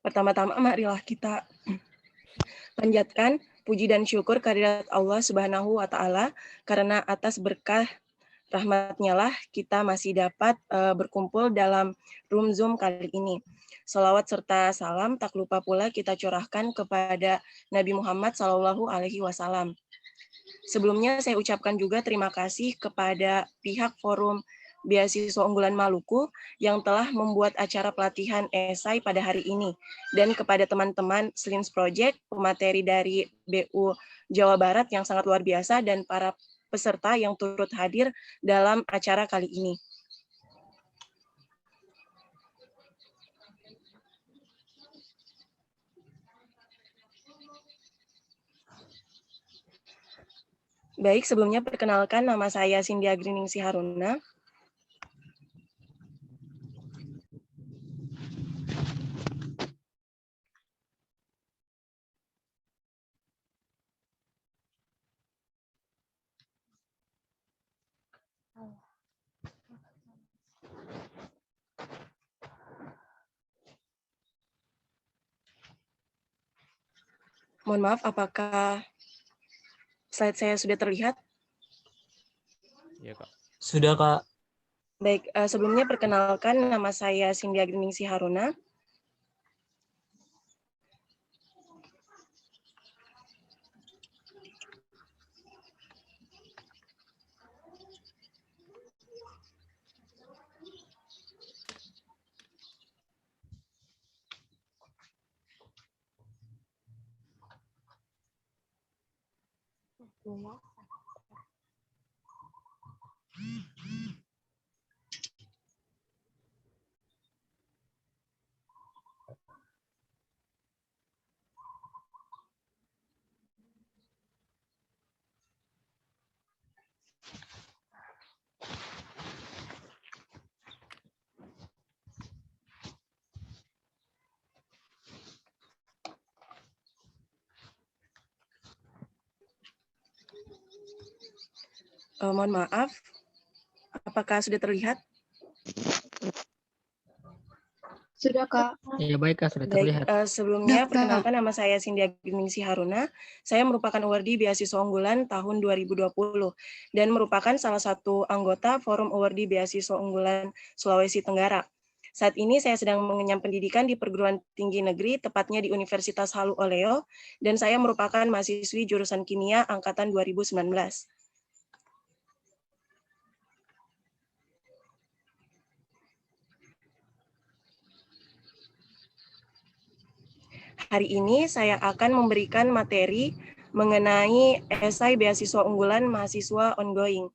Pertama-tama, marilah kita panjatkan puji dan syukur kehadirat Allah Subhanahu wa Ta'ala, karena atas berkah rahmat-Nya lah kita masih dapat berkumpul dalam room Zoom kali ini. Salawat serta salam tak lupa pula kita curahkan kepada Nabi Muhammad SAW. Sebelumnya saya ucapkan juga terima kasih kepada pihak Forum Beasiswa Unggulan Maluku yang telah membuat acara pelatihan esai pada hari ini, dan kepada teman-teman Slins Project, pemateri dari BU Jawa Barat yang sangat luar biasa, dan para peserta yang turut hadir dalam acara kali ini. Baik, sebelumnya perkenalkan nama saya Cynthia Griningsi Haruna. Mohon maaf, apakah slide saya sudah terlihat? Iya, Kak. Sudah, Kak. Baik, sebelumnya perkenalkan nama saya Cynthia Griningsi Haruna. Mohon maaf, apakah sudah terlihat? Sudah, Kak. Iya baik Kak, sudah Baik, terlihat. sebelumnya perkenalkan nama saya Cynthia Griningsi Haruna. Saya merupakan awardee Beasiswa Unggulan tahun 2020 dan merupakan salah satu anggota Forum Awardee Beasiswa Unggulan Sulawesi Tenggara. Saat ini saya sedang mengenyam pendidikan di perguruan tinggi negeri, tepatnya di Universitas Halu Oleo, dan saya merupakan mahasiswi jurusan kimia angkatan 2019. Hari ini saya akan memberikan materi mengenai esai beasiswa unggulan mahasiswa ongoing.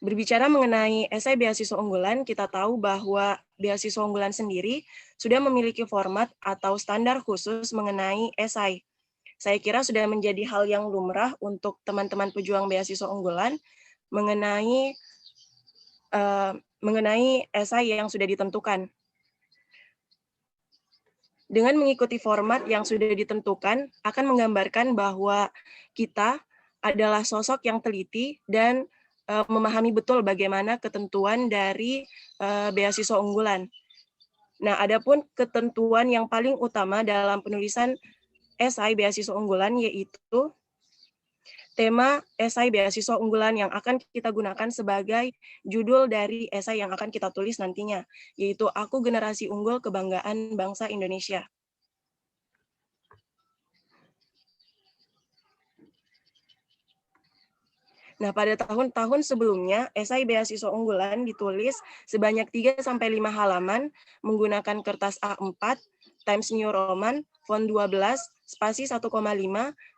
Berbicara mengenai esai beasiswa unggulan, kita tahu bahwa beasiswa unggulan sendiri sudah memiliki format atau standar khusus mengenai esai. Saya kira sudah menjadi hal yang lumrah untuk teman-teman pejuang beasiswa unggulan mengenai esai yang sudah ditentukan. Dengan mengikuti format yang sudah ditentukan, akan menggambarkan bahwa kita adalah sosok yang teliti dan memahami betul bagaimana ketentuan dari beasiswa unggulan. Nah, adapun ketentuan yang paling utama dalam penulisan esai beasiswa unggulan yaitu tema esai beasiswa unggulan yang akan kita gunakan sebagai judul dari esai yang akan kita tulis nantinya, yaitu Aku Generasi Unggul Kebanggaan Bangsa Indonesia. Nah, pada tahun-tahun sebelumnya, esai beasiswa unggulan ditulis sebanyak 3-5 halaman menggunakan kertas A4, Times New Roman, font 12, spasi 1,5,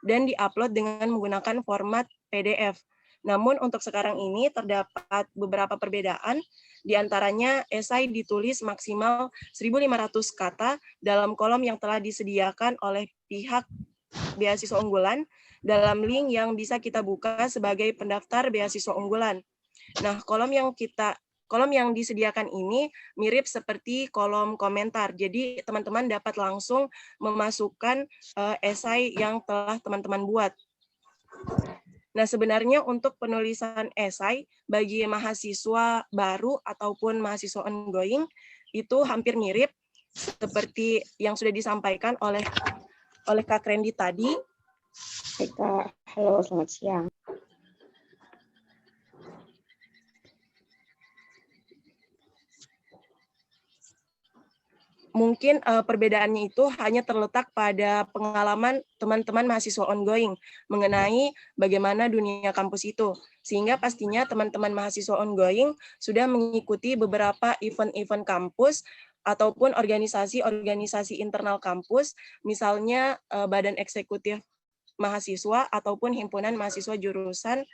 dan diupload dengan menggunakan format PDF. Namun untuk sekarang ini terdapat beberapa perbedaan, diantaranya esai ditulis maksimal 1.500 kata dalam kolom yang telah disediakan oleh pihak beasiswa unggulan, dalam link yang bisa kita buka sebagai pendaftar beasiswa unggulan. Nah, kolom yang disediakan ini mirip seperti kolom komentar. Jadi teman-teman dapat langsung memasukkan esai yang telah teman-teman buat. Nah, sebenarnya untuk penulisan esai bagi mahasiswa baru ataupun mahasiswa ongoing itu hampir mirip seperti yang sudah disampaikan oleh Kak Randy tadi. Kak, halo, selamat siang. Mungkin perbedaannya itu hanya terletak pada pengalaman teman-teman mahasiswa ongoing mengenai bagaimana dunia kampus itu. Sehingga pastinya teman-teman mahasiswa ongoing sudah mengikuti beberapa event-event kampus ataupun organisasi-organisasi internal kampus, misalnya Badan Eksekutif Mahasiswa ataupun himpunan mahasiswa jurusan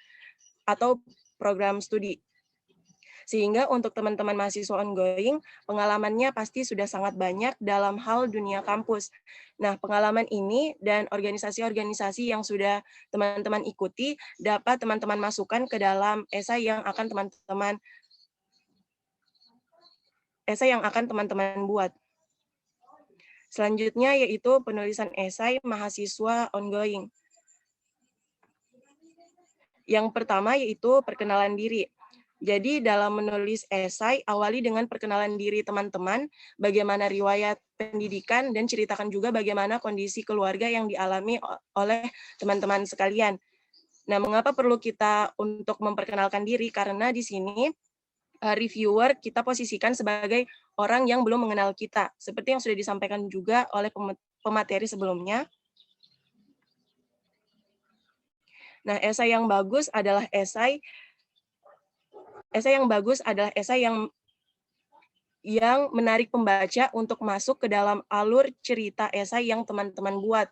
atau program studi. Sehingga untuk teman-teman mahasiswa ongoing, pengalamannya pasti sudah sangat banyak dalam hal dunia kampus. Nah, pengalaman ini dan organisasi-organisasi yang sudah teman-teman ikuti dapat teman-teman masukkan ke dalam esai yang akan teman-teman buat. Selanjutnya yaitu penulisan esai mahasiswa ongoing. Yang pertama yaitu perkenalan diri. Jadi dalam menulis esai, awali dengan perkenalan diri teman-teman, bagaimana riwayat pendidikan, dan ceritakan juga bagaimana kondisi keluarga yang dialami oleh teman-teman sekalian. Nah, mengapa perlu kita untuk memperkenalkan diri? Karena di sini reviewer kita posisikan sebagai orang yang belum mengenal kita, seperti yang sudah disampaikan juga oleh pemateri sebelumnya. Nah, esai yang bagus adalah esai yang menarik pembaca untuk masuk ke dalam alur cerita esai yang teman-teman buat.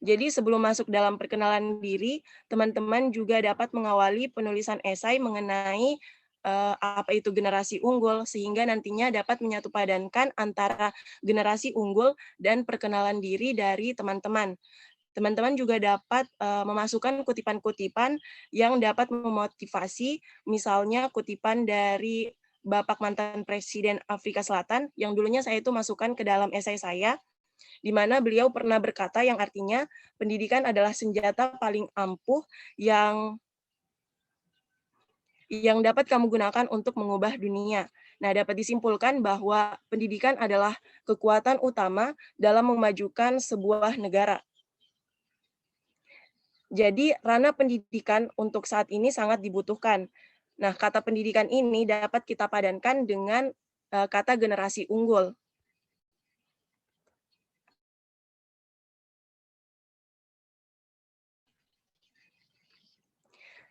Jadi sebelum masuk dalam perkenalan diri, teman-teman juga dapat mengawali penulisan esai mengenai apa itu generasi unggul, sehingga nantinya dapat menyatupadankan antara generasi unggul dan perkenalan diri dari teman-teman. Teman-teman juga dapat memasukkan kutipan-kutipan yang dapat memotivasi, misalnya kutipan dari Bapak mantan Presiden Afrika Selatan, yang dulunya saya itu masukkan ke dalam esai saya, di mana beliau pernah berkata yang artinya pendidikan adalah senjata paling ampuh yang dapat kamu gunakan untuk mengubah dunia. Nah, dapat disimpulkan bahwa pendidikan adalah kekuatan utama dalam memajukan sebuah negara. Jadi, ranah pendidikan untuk saat ini sangat dibutuhkan. Nah, kata pendidikan ini dapat kita padankan dengan kata generasi unggul.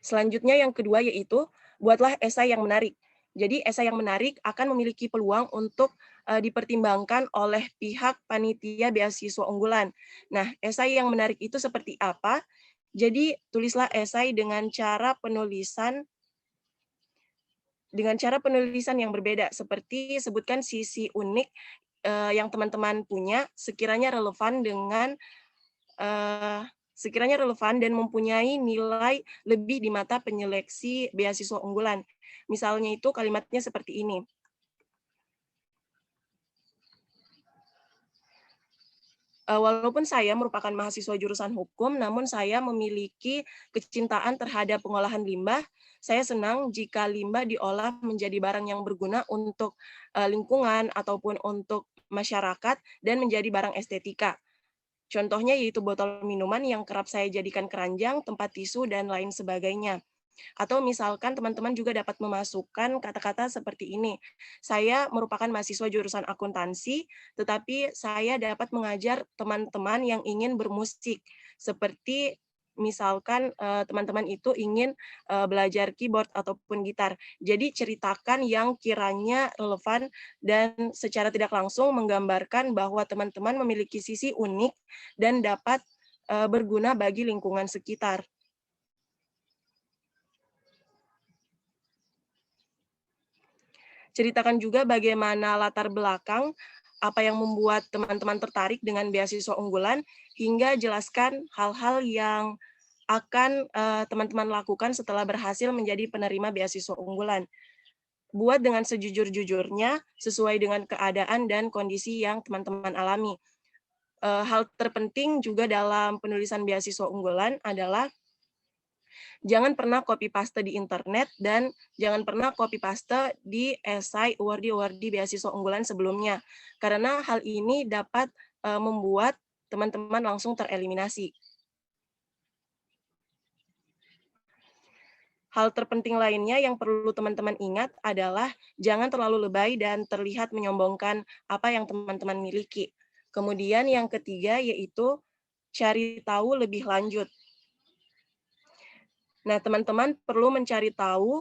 Selanjutnya yang kedua yaitu buatlah esai yang menarik. Jadi esai yang menarik akan memiliki peluang untuk dipertimbangkan oleh pihak panitia beasiswa unggulan. Nah, esai yang menarik itu seperti apa? Jadi tulislah esai dengan cara penulisan yang berbeda, seperti sebutkan sisi unik yang teman-teman punya sekiranya relevan dan mempunyai nilai lebih di mata penyeleksi beasiswa unggulan. Misalnya itu kalimatnya seperti ini. Walaupun saya merupakan mahasiswa jurusan hukum, namun saya memiliki kecintaan terhadap pengolahan limbah. Saya senang jika limbah diolah menjadi barang yang berguna untuk lingkungan ataupun untuk masyarakat dan menjadi barang estetika. Contohnya yaitu botol minuman yang kerap saya jadikan keranjang, tempat tisu, dan lain sebagainya. Atau misalkan teman-teman juga dapat memasukkan kata-kata seperti ini. Saya merupakan mahasiswa jurusan akuntansi, tetapi saya dapat mengajar teman-teman yang ingin bermusik. Seperti misalkan teman-teman itu ingin belajar keyboard ataupun gitar. Jadi ceritakan yang kiranya relevan dan secara tidak langsung menggambarkan bahwa teman-teman memiliki sisi unik dan dapat berguna bagi lingkungan sekitar. Ceritakan juga bagaimana latar belakang, apa yang membuat teman-teman tertarik dengan beasiswa unggulan, hingga jelaskan hal-hal yang akan teman-teman lakukan setelah berhasil menjadi penerima beasiswa unggulan. Buat dengan sejujur-jujurnya, sesuai dengan keadaan dan kondisi yang teman-teman alami. Hal terpenting juga dalam penulisan beasiswa unggulan adalah jangan pernah copy paste di internet dan jangan pernah copy paste di esai awardee beasiswa unggulan sebelumnya. Karena hal ini dapat membuat teman-teman langsung tereliminasi. Hal terpenting lainnya yang perlu teman-teman ingat adalah jangan terlalu lebay dan terlihat menyombongkan apa yang teman-teman miliki. Kemudian yang ketiga yaitu cari tahu lebih lanjut. Nah, teman-teman perlu mencari tahu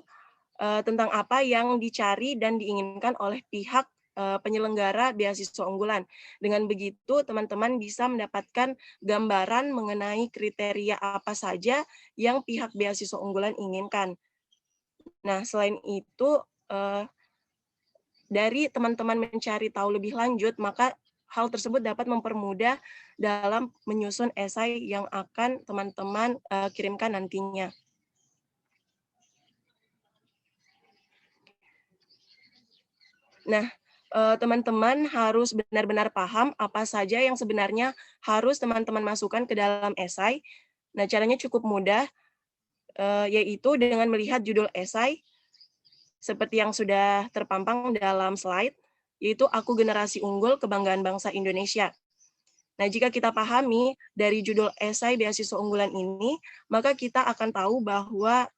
tentang apa yang dicari dan diinginkan oleh pihak penyelenggara beasiswa unggulan. Dengan begitu, teman-teman bisa mendapatkan gambaran mengenai kriteria apa saja yang pihak beasiswa unggulan inginkan. Nah, selain itu, dari teman-teman mencari tahu lebih lanjut, maka hal tersebut dapat mempermudah dalam menyusun esai yang akan teman-teman kirimkan nantinya. Nah, teman-teman harus benar-benar paham apa saja yang sebenarnya harus teman-teman masukkan ke dalam esai. Nah, caranya cukup mudah, yaitu dengan melihat judul esai, seperti yang sudah terpampang dalam slide, yaitu Aku Generasi Unggul Kebanggaan Bangsa Indonesia. Nah, jika kita pahami dari judul esai beasiswa unggulan ini, maka kita akan tahu bahwa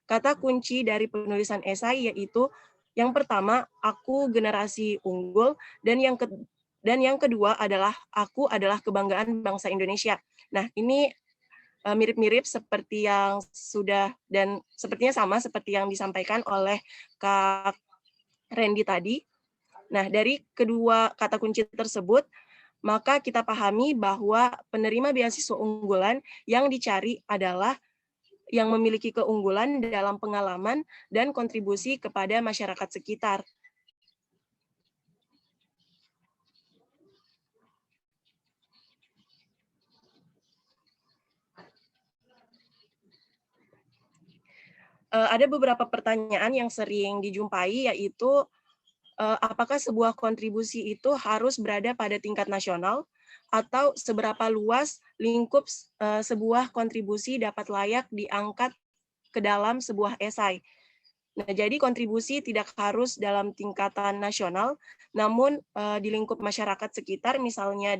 kata kunci dari penulisan esai yaitu yang pertama, aku generasi unggul, dan yang kedua adalah aku adalah kebanggaan bangsa Indonesia. Nah, ini mirip-mirip seperti yang sudah dan sepertinya sama seperti yang disampaikan oleh Kak Randy tadi. Nah, dari kedua kata kunci tersebut, maka kita pahami bahwa penerima beasiswa unggulan yang dicari adalah yang memiliki keunggulan dalam pengalaman dan kontribusi kepada masyarakat sekitar. Ada beberapa pertanyaan yang sering dijumpai, yaitu apakah sebuah kontribusi itu harus berada pada tingkat nasional, atau seberapa luas lingkup sebuah kontribusi dapat layak diangkat ke dalam sebuah esai. Nah, jadi kontribusi tidak harus dalam tingkatan nasional, namun di lingkup masyarakat sekitar, misalnya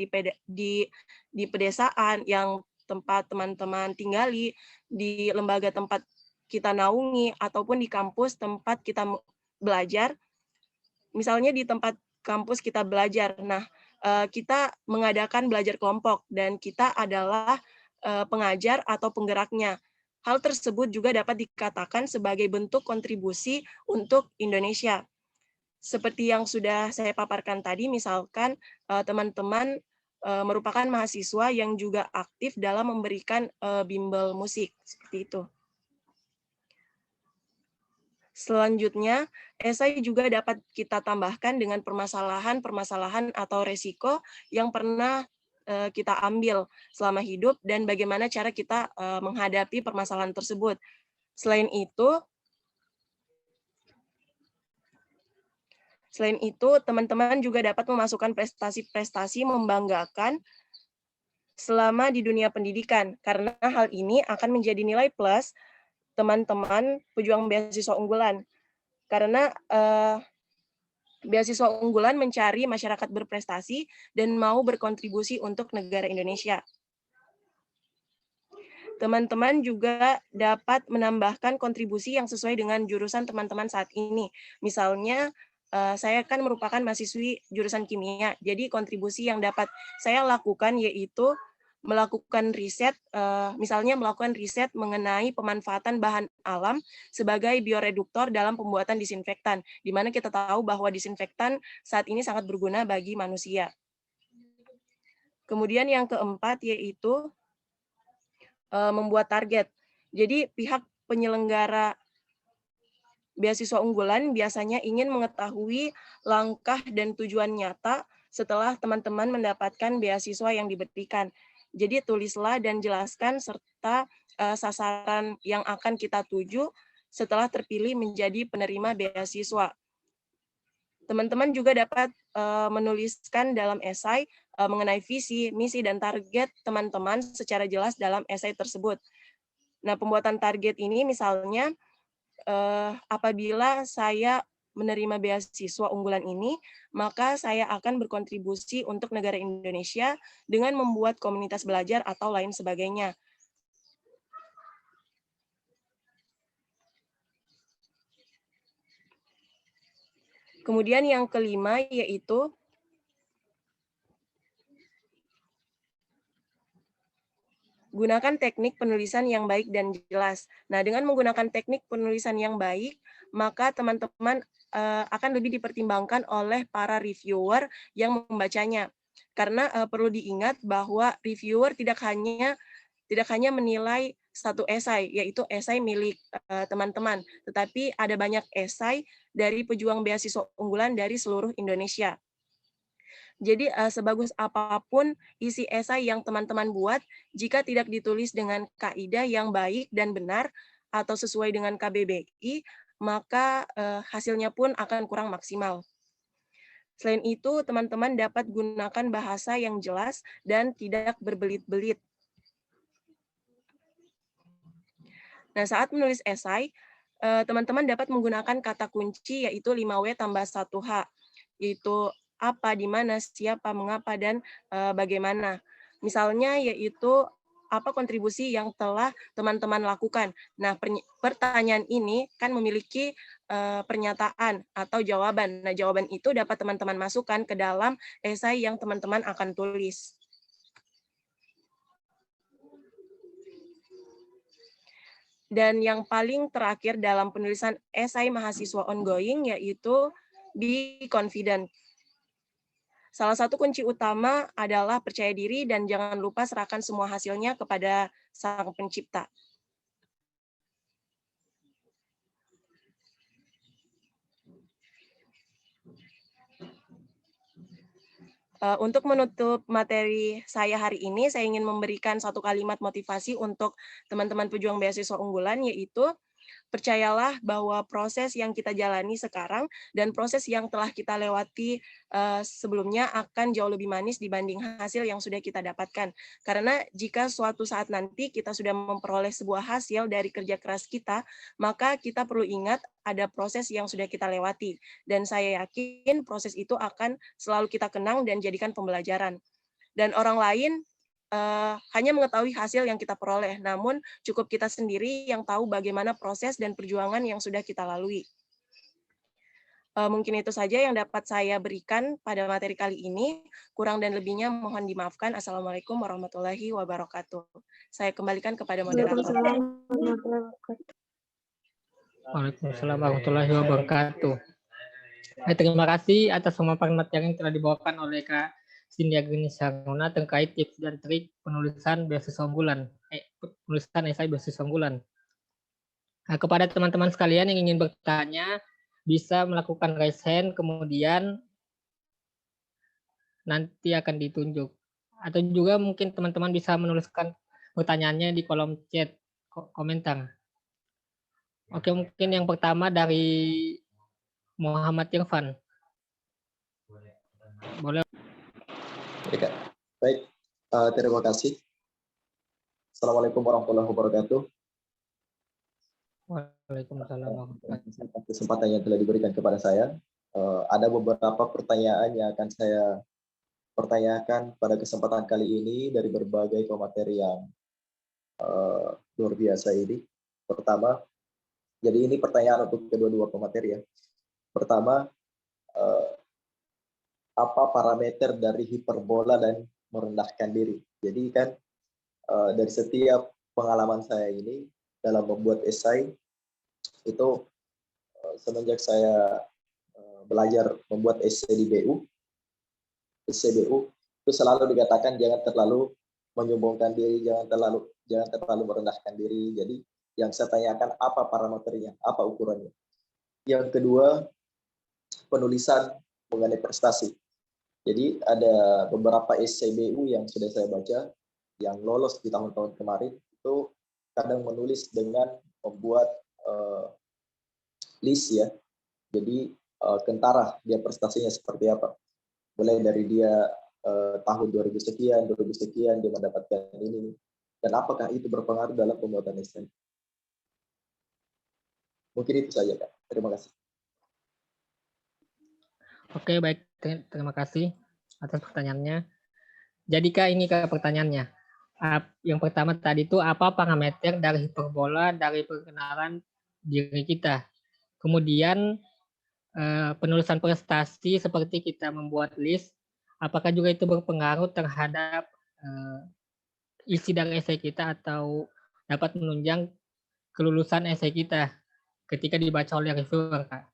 di pedesaan yang tempat teman-teman tinggali, di lembaga tempat kita naungi, ataupun di kampus tempat kita belajar. Misalnya di tempat kampus kita belajar, nah kita mengadakan belajar kelompok dan kita adalah pengajar atau penggeraknya. Hal tersebut juga dapat dikatakan sebagai bentuk kontribusi untuk Indonesia. Seperti yang sudah saya paparkan tadi, misalkan teman-teman merupakan mahasiswa yang juga aktif dalam memberikan bimbel musik, seperti itu. Selanjutnya, esai juga dapat kita tambahkan dengan permasalahan-permasalahan atau resiko yang pernah kita ambil selama hidup dan bagaimana cara kita menghadapi permasalahan tersebut. Selain itu, teman-teman juga dapat memasukkan prestasi-prestasi membanggakan selama di dunia pendidikan, karena hal ini akan menjadi nilai plus teman-teman pejuang beasiswa unggulan. Karena beasiswa unggulan mencari masyarakat berprestasi dan mau berkontribusi untuk negara Indonesia. Teman-teman juga dapat menambahkan kontribusi yang sesuai dengan jurusan teman-teman saat ini. Misalnya, saya kan merupakan mahasiswi jurusan kimia, jadi kontribusi yang dapat saya lakukan yaitu melakukan riset, misalnya melakukan riset mengenai pemanfaatan bahan alam sebagai bioreduktor dalam pembuatan disinfektan, di mana kita tahu bahwa disinfektan saat ini sangat berguna bagi manusia. Kemudian yang keempat yaitu membuat target. Jadi pihak penyelenggara beasiswa unggulan biasanya ingin mengetahui langkah dan tujuan nyata setelah teman-teman mendapatkan beasiswa yang diberikan. Jadi tulislah dan jelaskan serta sasaran yang akan kita tuju setelah terpilih menjadi penerima beasiswa. Teman-teman juga dapat menuliskan dalam esai mengenai visi, misi, dan target teman-teman secara jelas dalam esai tersebut. Nah, pembuatan target ini misalnya apabila saya menerima beasiswa unggulan ini, maka saya akan berkontribusi untuk negara Indonesia dengan membuat komunitas belajar atau lain sebagainya. Kemudian yang kelima yaitu gunakan teknik penulisan yang baik dan jelas. Nah, dengan menggunakan teknik penulisan yang baik, maka teman-teman akan lebih dipertimbangkan oleh para reviewer yang membacanya. Karena perlu diingat bahwa reviewer tidak hanya tidak hanya menilai satu esai, yaitu esai milik teman-teman, tetapi ada banyak esai dari pejuang beasiswa unggulan dari seluruh Indonesia. Jadi sebagus apapun isi esai yang teman-teman buat, jika tidak ditulis dengan kaidah yang baik dan benar atau sesuai dengan KBBI, maka hasilnya pun akan kurang maksimal. Selain itu, teman-teman dapat gunakan bahasa yang jelas dan tidak berbelit-belit. Nah, saat menulis esai, teman-teman dapat menggunakan kata kunci yaitu 5W tambah 1H, yaitu apa, di mana, siapa, mengapa, dan bagaimana. Misalnya yaitu apa kontribusi yang telah teman-teman lakukan. Nah, pertanyaan ini kan memiliki pernyataan atau jawaban. Nah, jawaban itu dapat teman-teman masukkan ke dalam esai yang teman-teman akan tulis. Dan yang paling terakhir dalam penulisan esai mahasiswa ongoing yaitu be confident. Salah satu kunci utama adalah percaya diri dan jangan lupa serahkan semua hasilnya kepada Sang Pencipta. Untuk menutup materi saya hari ini, saya ingin memberikan satu kalimat motivasi untuk teman-teman pejuang beasiswa unggulan, yaitu percayalah bahwa proses yang kita jalani sekarang dan proses yang telah kita lewati sebelumnya akan jauh lebih manis dibanding hasil yang sudah kita dapatkan. Karena jika suatu saat nanti kita sudah memperoleh sebuah hasil dari kerja keras kita, maka kita perlu ingat ada proses yang sudah kita lewati. Dan saya yakin proses itu akan selalu kita kenang dan jadikan pembelajaran. Dan orang lain hanya mengetahui hasil yang kita peroleh, namun cukup kita sendiri yang tahu bagaimana proses dan perjuangan yang sudah kita lalui. Mungkin itu saja yang dapat saya berikan pada materi kali ini. Kurang dan lebihnya mohon dimaafkan. Assalamualaikum warahmatullahi wabarakatuh. Saya kembalikan kepada moderator. Waalaikumsalam warahmatullahi wabarakatuh. Terima kasih atas pemaparan materi yang telah dibawakan oleh Kak Cindy Agni Saruna terkait tips dan trik penulisan beasiswa unggulan, penulisan esai beasiswa unggulan. Nah, kepada teman-teman sekalian yang ingin bertanya, bisa melakukan raise hand, kemudian nanti akan ditunjuk. Atau juga mungkin teman-teman bisa menuliskan pertanyaannya di kolom chat komentar. Oke, mungkin yang pertama dari Muhammad Irfan. Boleh. Baik, terima kasih. Assalamualaikum warahmatullahi wabarakatuh. Waalaikumsalam warahmatullahi wabarakatuh. Kesempatan yang telah diberikan kepada saya. Ada beberapa pertanyaan yang akan saya pertanyakan pada kesempatan kali ini dari berbagai pemateri yang luar biasa ini. Pertama, jadi ini pertanyaan untuk kedua-dua pemateri ya. Pertama, apa parameter dari hiperbola dan merendahkan diri? Jadi kan dari setiap pengalaman saya ini dalam membuat esai itu semenjak saya belajar membuat esai di BU itu selalu dikatakan jangan terlalu menyombongkan diri, jangan terlalu merendahkan diri. Jadi yang saya tanyakan apa parameternya, apa ukurannya. Yang kedua, penulisan mengenai prestasi. Jadi ada beberapa esai BU yang sudah saya baca yang lolos di tahun-tahun kemarin itu kadang menulis dengan membuat list ya. Jadi kentara dia prestasinya seperti apa. Mulai dari dia tahun 2000 sekian dia mendapatkan ini. Dan apakah itu berpengaruh dalam pembuatan esai? Mungkin itu saja, Kak. Terima kasih. Oke, baik. Terima kasih atas pertanyaannya. Jadi Kak, ini Kak pertanyaannya. Yang pertama tadi itu apa parameter dari hiperbola dari perkenalan diri kita. Kemudian penulisan prestasi seperti kita membuat list, apakah juga itu berpengaruh terhadap isi dari esai kita atau dapat menunjang kelulusan esai kita ketika dibaca oleh reviewer, Kak.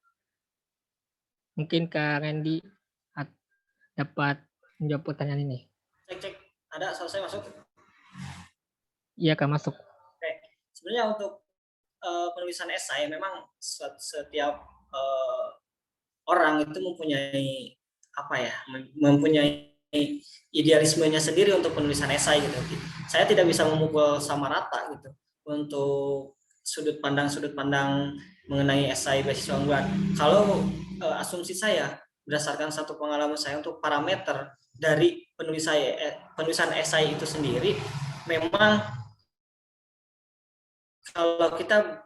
Mungkin Kak Randy dapat menjawab pertanyaan ini. Cek, ada selesai masuk? Iya Kak, masuk. Oke, sebenarnya untuk penulisan esai memang setiap orang itu mempunyai apa ya, mempunyai idealismenya sendiri untuk penulisan esai gitu. Saya tidak bisa memukul sama rata gitu untuk sudut pandang mengenai esai beasiswa unggulan. Kalau asumsi saya berdasarkan satu pengalaman saya untuk parameter dari penulisan esai itu sendiri, memang kalau kita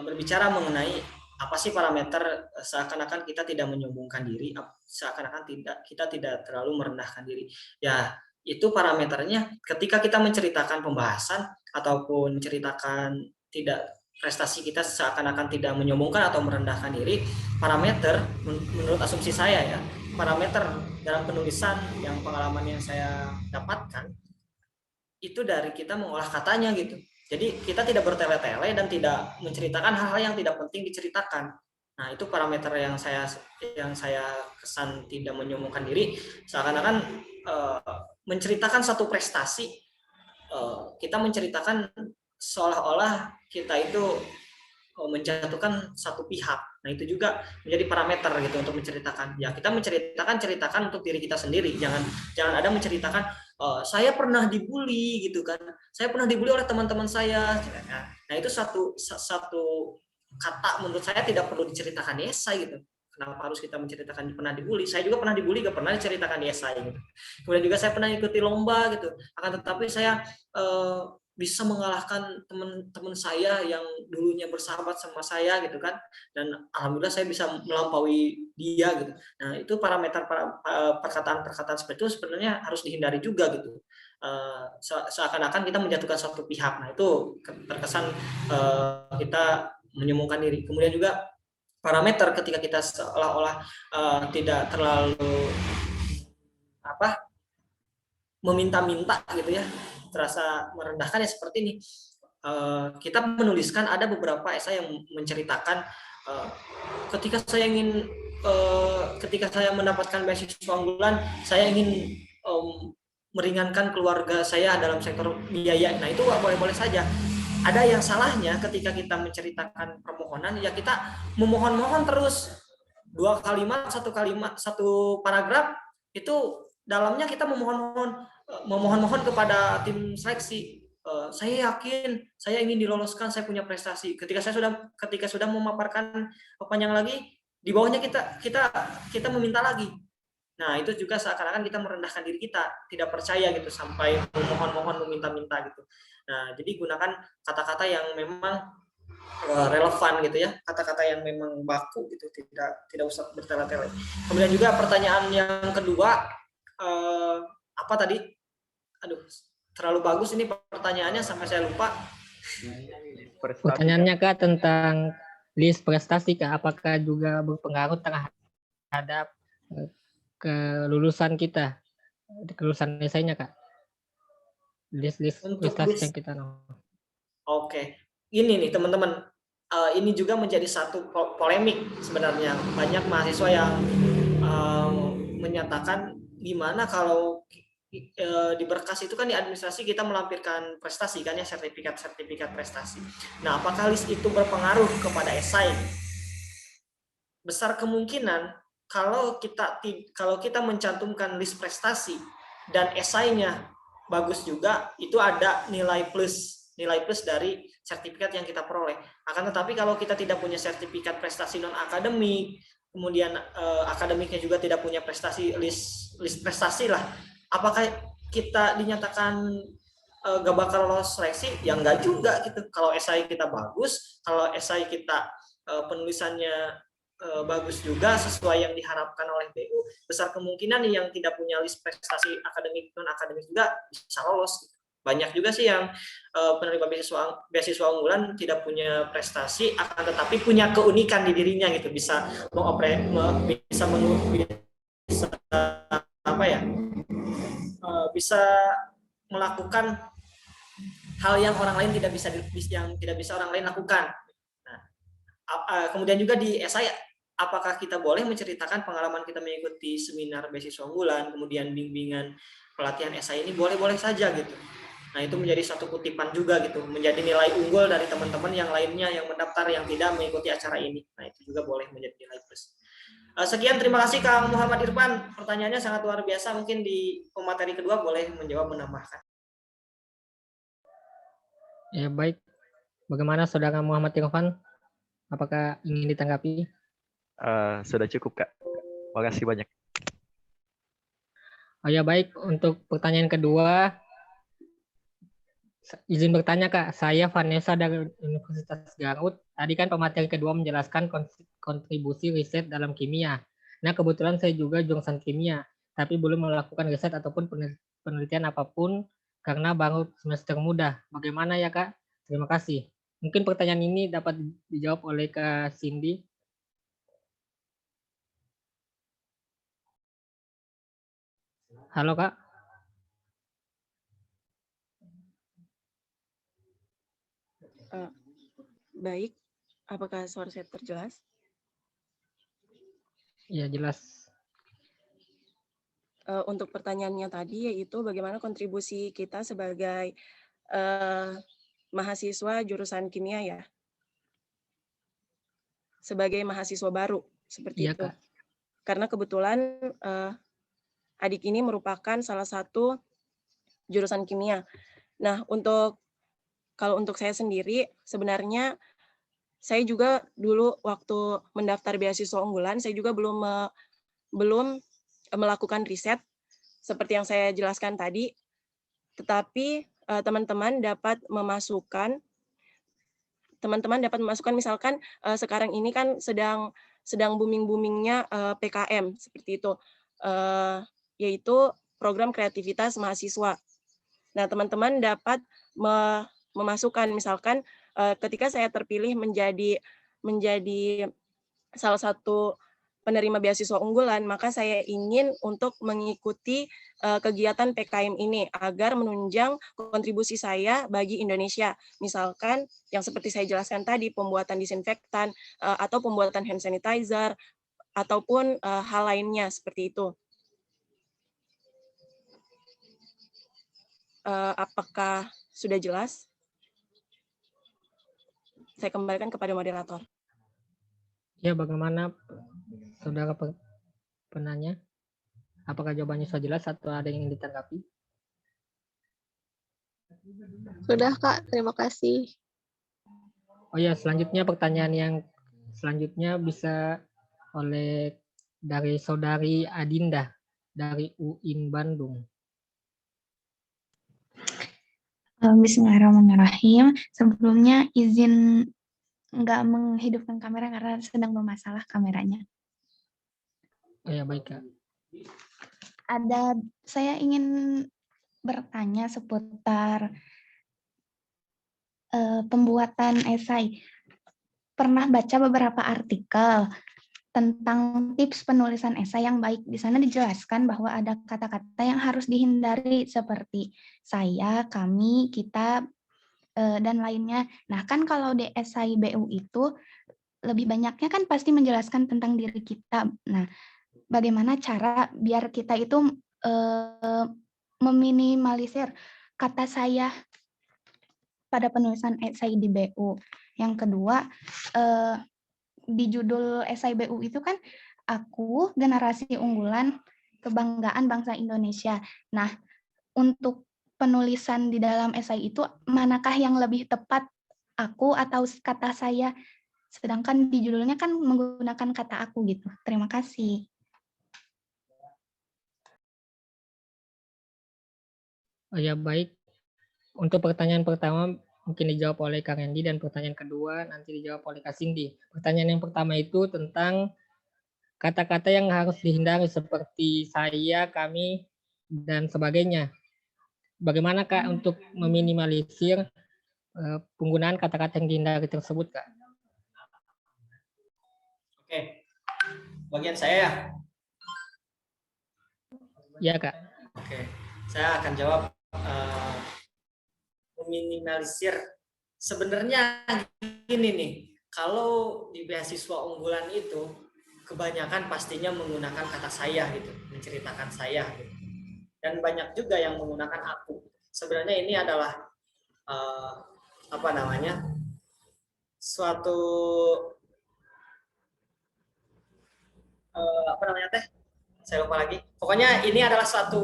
berbicara mengenai apa sih parameter seakan-akan kita tidak menyombongkan diri, seakan-akan kita tidak terlalu merendahkan diri. Ya, itu parameternya ketika kita menceritakan pembahasan ataupun menceritakan tidak prestasi kita seakan-akan tidak menyombongkan atau merendahkan diri, parameter menurut asumsi saya ya, parameter dalam penulisan yang pengalaman yang saya dapatkan itu dari kita mengolah katanya gitu. Jadi kita tidak bertele-tele dan tidak menceritakan hal-hal yang tidak penting diceritakan. Nah, itu parameter yang saya kesan tidak menyombongkan diri, seakan-akan menceritakan satu prestasi, kita menceritakan seolah-olah kita itu menjatuhkan satu pihak. Nah, itu juga menjadi parameter gitu untuk menceritakan. Ya, kita ceritakan untuk diri kita sendiri. Jangan ada menceritakan saya pernah dibully gitu kan. Saya pernah dibully oleh teman-teman saya. Nah, itu satu kata menurut saya tidak perlu diceritakan di esai gitu. Kenapa harus kita menceritakan pernah dibully? Saya juga pernah dibully, gak pernah diceritakan di esai gitu. Kemudian juga saya pernah ikuti lomba gitu. Akan tetapi saya bisa mengalahkan teman-teman saya yang dulunya bersahabat sama saya gitu kan, dan alhamdulillah saya bisa melampaui dia gitu. Nah, itu parameter perkataan-perkataan seperti itu sebenarnya harus dihindari juga gitu. Seakan-akan kita menjatuhkan suatu pihak. Nah, itu terkesan kita menyombongkan diri. Kemudian juga parameter ketika kita seolah-olah tidak terlalu meminta-minta gitu ya, terasa merendahkan ya seperti ini. Kita menuliskan ada beberapa esai yang menceritakan ketika saya mendapatkan beasiswa unggulan, saya ingin meringankan keluarga saya dalam sektor biaya. Nah, itu boleh-boleh saja. Ada yang salahnya ketika kita menceritakan permohonan, ya kita memohon-mohon terus, dua kalimat, satu paragraf, itu dalamnya kita memohon-mohon kepada tim seleksi. Saya yakin saya ingin diloloskan, saya punya prestasi. Ketika sudah memaparkan panjang lagi, di bawahnya kita meminta lagi. Nah, itu juga seakan-akan kita merendahkan diri kita, tidak percaya gitu sampai memohon-mohon, meminta-minta gitu. Nah, jadi gunakan kata-kata yang memang relevan gitu ya, kata-kata yang memang baku gitu, tidak usah bertele-tele. Kemudian juga pertanyaan yang kedua, apa tadi? Aduh, terlalu bagus ini pertanyaannya sampai saya lupa. Pertanyaannya Kak tentang list prestasi Kak, apakah juga berpengaruh terhadap kelulusan kita, kelulusan esainya Kak? List prestasi yang kita Oke, ini nih teman-teman, ini juga menjadi satu polemik sebenarnya. Banyak mahasiswa yang menyatakan gimana kalau di berkas itu kan di administrasi kita melampirkan prestasi kan ya, sertifikat prestasi. Nah, apakah list itu berpengaruh kepada esai? Besar kemungkinan kalau kita mencantumkan list prestasi dan esainya bagus juga, itu ada nilai plus dari sertifikat yang kita peroleh. Akan tetapi kalau kita tidak punya sertifikat prestasi non akademik, kemudian akademiknya juga tidak punya prestasi, list prestasi lah, apakah kita dinyatakan gak bakal lolos seleksi? Ya enggak juga gitu. Kalau esai kita bagus, kalau esai kita penulisannya bagus juga sesuai yang diharapkan oleh BU, besar kemungkinan yang tidak punya list prestasi akademik non akademik juga bisa lolos. Banyak juga sih yang penerima beasiswa unggulan tidak punya prestasi, akan tetapi punya keunikan di dirinya gitu, bisa bisa melakukan hal yang orang lain tidak bisa orang lain lakukan. Nah, kemudian juga di esai, apakah kita boleh menceritakan pengalaman kita mengikuti seminar beasiswa unggulan, kemudian bimbingan pelatihan esai ini, boleh-boleh saja gitu. Nah, itu menjadi satu kutipan juga gitu, menjadi nilai unggul dari teman-teman yang lainnya yang mendaftar yang tidak mengikuti acara ini. Nah, itu juga boleh menjadi nilai plus. Sekian, terima kasih Kang Muhammad Irfan. Pertanyaannya sangat luar biasa. Mungkin di pemateri kedua boleh menjawab, menambahkan. Ya, baik. Bagaimana Saudara Muhammad Irfan? Apakah ingin ditanggapi? Sudah cukup, Kak. Terima kasih banyak. Oh ya, baik. Untuk pertanyaan kedua, izin bertanya, Kak. Saya Vanessa dari Universitas Garut. Tadi kan pemateri kedua menjelaskan kontribusi riset dalam kimia. Nah, kebetulan saya juga jurusan kimia, tapi belum melakukan riset ataupun penelitian apapun karena baru semester muda. Bagaimana ya, Kak? Terima kasih. Mungkin pertanyaan ini dapat dijawab oleh Kak Cindy. Halo, Kak. Baik, apakah suara saya terjelas? Ya, jelas. Untuk pertanyaannya tadi, yaitu bagaimana kontribusi kita sebagai mahasiswa jurusan kimia ya, sebagai mahasiswa baru, seperti Iya, itu. Kak. Karena kebetulan adik ini merupakan salah satu jurusan kimia. Nah, kalau untuk saya sendiri, sebenarnya saya juga dulu waktu mendaftar beasiswa unggulan, saya juga belum melakukan riset seperti yang saya jelaskan tadi, tetapi teman-teman dapat memasukkan misalkan sekarang ini kan sedang booming-boomingnya PKM seperti itu, yaitu program kreativitas mahasiswa. Nah, teman-teman dapat memasukkan misalkan ketika saya terpilih menjadi salah satu penerima beasiswa unggulan, maka saya ingin untuk mengikuti kegiatan PKM ini agar menunjang kontribusi saya bagi Indonesia. Misalkan yang seperti saya jelaskan tadi, pembuatan disinfektan atau pembuatan hand sanitizer ataupun hal lainnya seperti itu. Apakah sudah jelas? Saya kembalikan kepada moderator. Ya, bagaimana Saudara penanya? Apakah jawabannya sudah jelas atau ada yang ingin ditanggapi? Sudah, Kak. Terima kasih. Oh ya, selanjutnya pertanyaan yang selanjutnya bisa oleh dari Saudari Adinda dari UIN Bandung. Bismillahirrahmanirrahim. Sebelumnya izin nggak menghidupkan kamera karena sedang bermasalah kameranya. Oh ya, baik, Kak. Saya ingin bertanya seputar pembuatan esai. Pernah baca beberapa artikel tentang tips penulisan esai yang baik. Di sana dijelaskan bahwa ada kata-kata yang harus dihindari seperti saya, kami, kita, dan lainnya. Nah, kan kalau di esai BU itu lebih banyaknya kan pasti menjelaskan tentang diri kita. Nah, bagaimana cara biar kita itu meminimalisir kata saya pada penulisan esai di BU. Yang kedua, di judul esai BU itu kan aku generasi unggulan kebanggaan bangsa Indonesia. Nah, untuk penulisan di dalam esai itu manakah yang lebih tepat, aku atau kata saya? Sedangkan di judulnya kan menggunakan kata aku gitu. Terima kasih. Oh ya, baik. Untuk pertanyaan pertama mungkin dijawab oleh Kang Hendy dan pertanyaan kedua nanti dijawab oleh Kak Cindy. Pertanyaan yang pertama itu tentang kata-kata yang harus dihindari seperti saya, kami, dan sebagainya. Bagaimana, Kak, untuk meminimalisir penggunaan kata-kata yang dihindari tersebut, Kak? Oke, bagian saya ya. Iya, Kak. Oke, saya akan jawab. Meminimalisir, sebenarnya gini nih, kalau di beasiswa unggulan itu kebanyakan pastinya menggunakan kata saya gitu, menceritakan saya gitu. Dan banyak juga yang menggunakan aku. sebenarnya ini adalah apa namanya, suatu apa namanya teh, saya lupa lagi. Pokoknya ini adalah suatu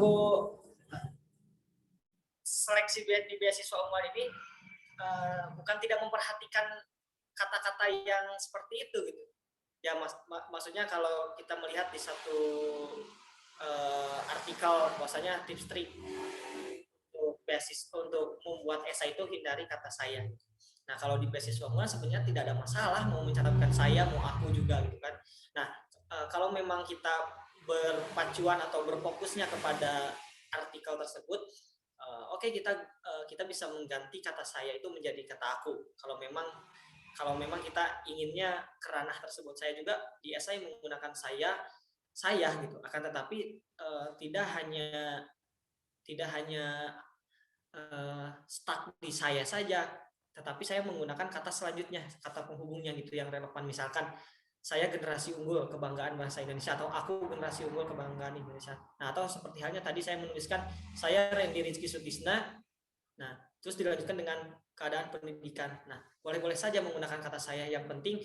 seleksi di beasiswa unggul ini bukan tidak memperhatikan kata-kata yang seperti itu gitu. Ya maksudnya kalau kita melihat di satu artikel bahwasanya tips trik untuk beasiswa untuk membuat esai itu hindari kata saya. Nah kalau di beasiswa unggul sebenarnya tidak ada masalah mau mencatatkan saya mau aku juga gitu kan. Nah kalau memang kita berpacuan atau berfokusnya kepada artikel tersebut, oke, kita bisa mengganti kata saya itu menjadi kata aku. Kalau memang kita inginnya ke ranah tersebut. Saya juga di esai menggunakan saya gitu. Akan tetapi tidak hanya stuck di saya saja, tetapi saya menggunakan kata selanjutnya, kata penghubungnya gitu yang relevan. Misalkan saya generasi unggul kebanggaan bahasa Indonesia, atau aku generasi unggul kebanggaan Indonesia. Nah, atau seperti halnya tadi saya menuliskan saya Randy Rizky Sutisna. Nah, terus dilanjutkan dengan keadaan pendidikan. Nah, boleh-boleh saja menggunakan kata saya. Yang penting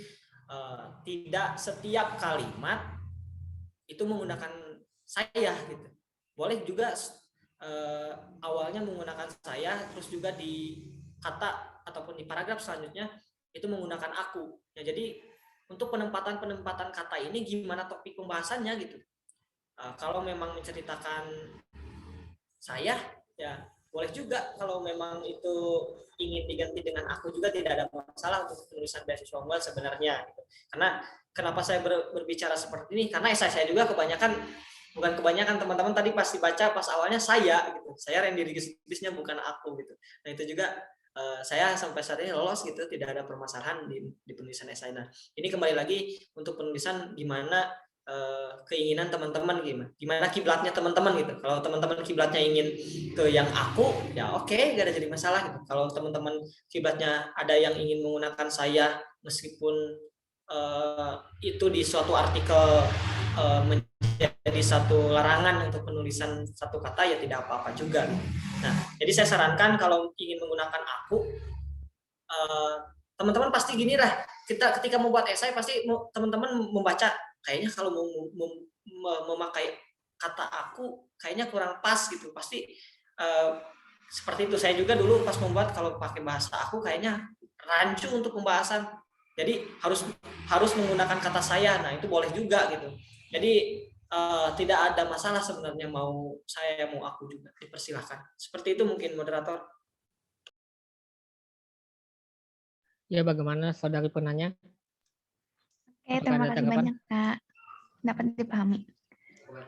tidak setiap kalimat itu menggunakan saya gitu. Boleh juga awalnya menggunakan saya, terus juga di kata ataupun di paragraf selanjutnya itu menggunakan aku. Ya, jadi untuk penempatan kata ini gimana topik pembahasannya gitu. Kalau memang menceritakan saya, ya boleh juga. Kalau memang itu ingin diganti dengan aku juga tidak ada masalah untuk penulisan beasiswa unggul sebenarnya. Gitu. Karena kenapa saya berbicara seperti ini? Karena esai saya juga bukan kebanyakan teman-teman tadi pasti baca pas awalnya saya gitu. Saya Randy Rizky bukan aku gitu. Nah itu juga saya sampai saat ini lolos gitu, tidak ada permasalahan di penulisan esai. Nah ini kembali lagi untuk penulisan gimana keinginan teman-teman, gimana kiblatnya teman-teman gitu. Kalau teman-teman kiblatnya ingin ke yang aku, ya oke, gak ada jadi masalah gitu. Kalau teman-teman kiblatnya ada yang ingin menggunakan saya meskipun itu di suatu artikel menjadi satu larangan untuk penulisan satu kata, ya tidak apa-apa juga. Nah, jadi saya sarankan kalau ingin menggunakan aku, teman-teman pasti gini lah. Ketika membuat esai pasti teman-teman membaca, kayaknya kalau mau memakai kata aku kayaknya kurang pas gitu. Pasti seperti itu. Saya juga dulu pas membuat kalau pakai bahasa aku kayaknya rancu untuk pembahasan. Jadi harus menggunakan kata saya. Nah, itu boleh juga gitu. Jadi tidak ada masalah sebenarnya mau saya mau aku juga, dipersilahkan. Seperti itu mungkin moderator. Ya, bagaimana saudari penanya? Oke, terima kasih banyak Kak. Dapat dipahami.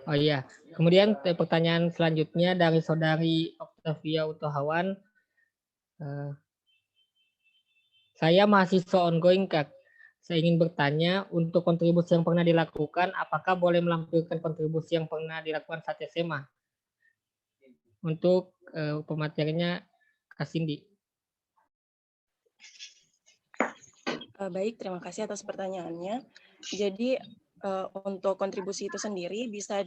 Oh iya, kemudian pertanyaan selanjutnya dari saudari Octavia Utohawan. Saya mahasiswa ongoing Kak. Saya ingin bertanya, untuk kontribusi yang pernah dilakukan, apakah boleh melampirkan kontribusi yang pernah dilakukan saat SMA? Untuk pematerinya Kak Cindy. Baik, terima kasih atas pertanyaannya. Jadi untuk kontribusi itu sendiri bisa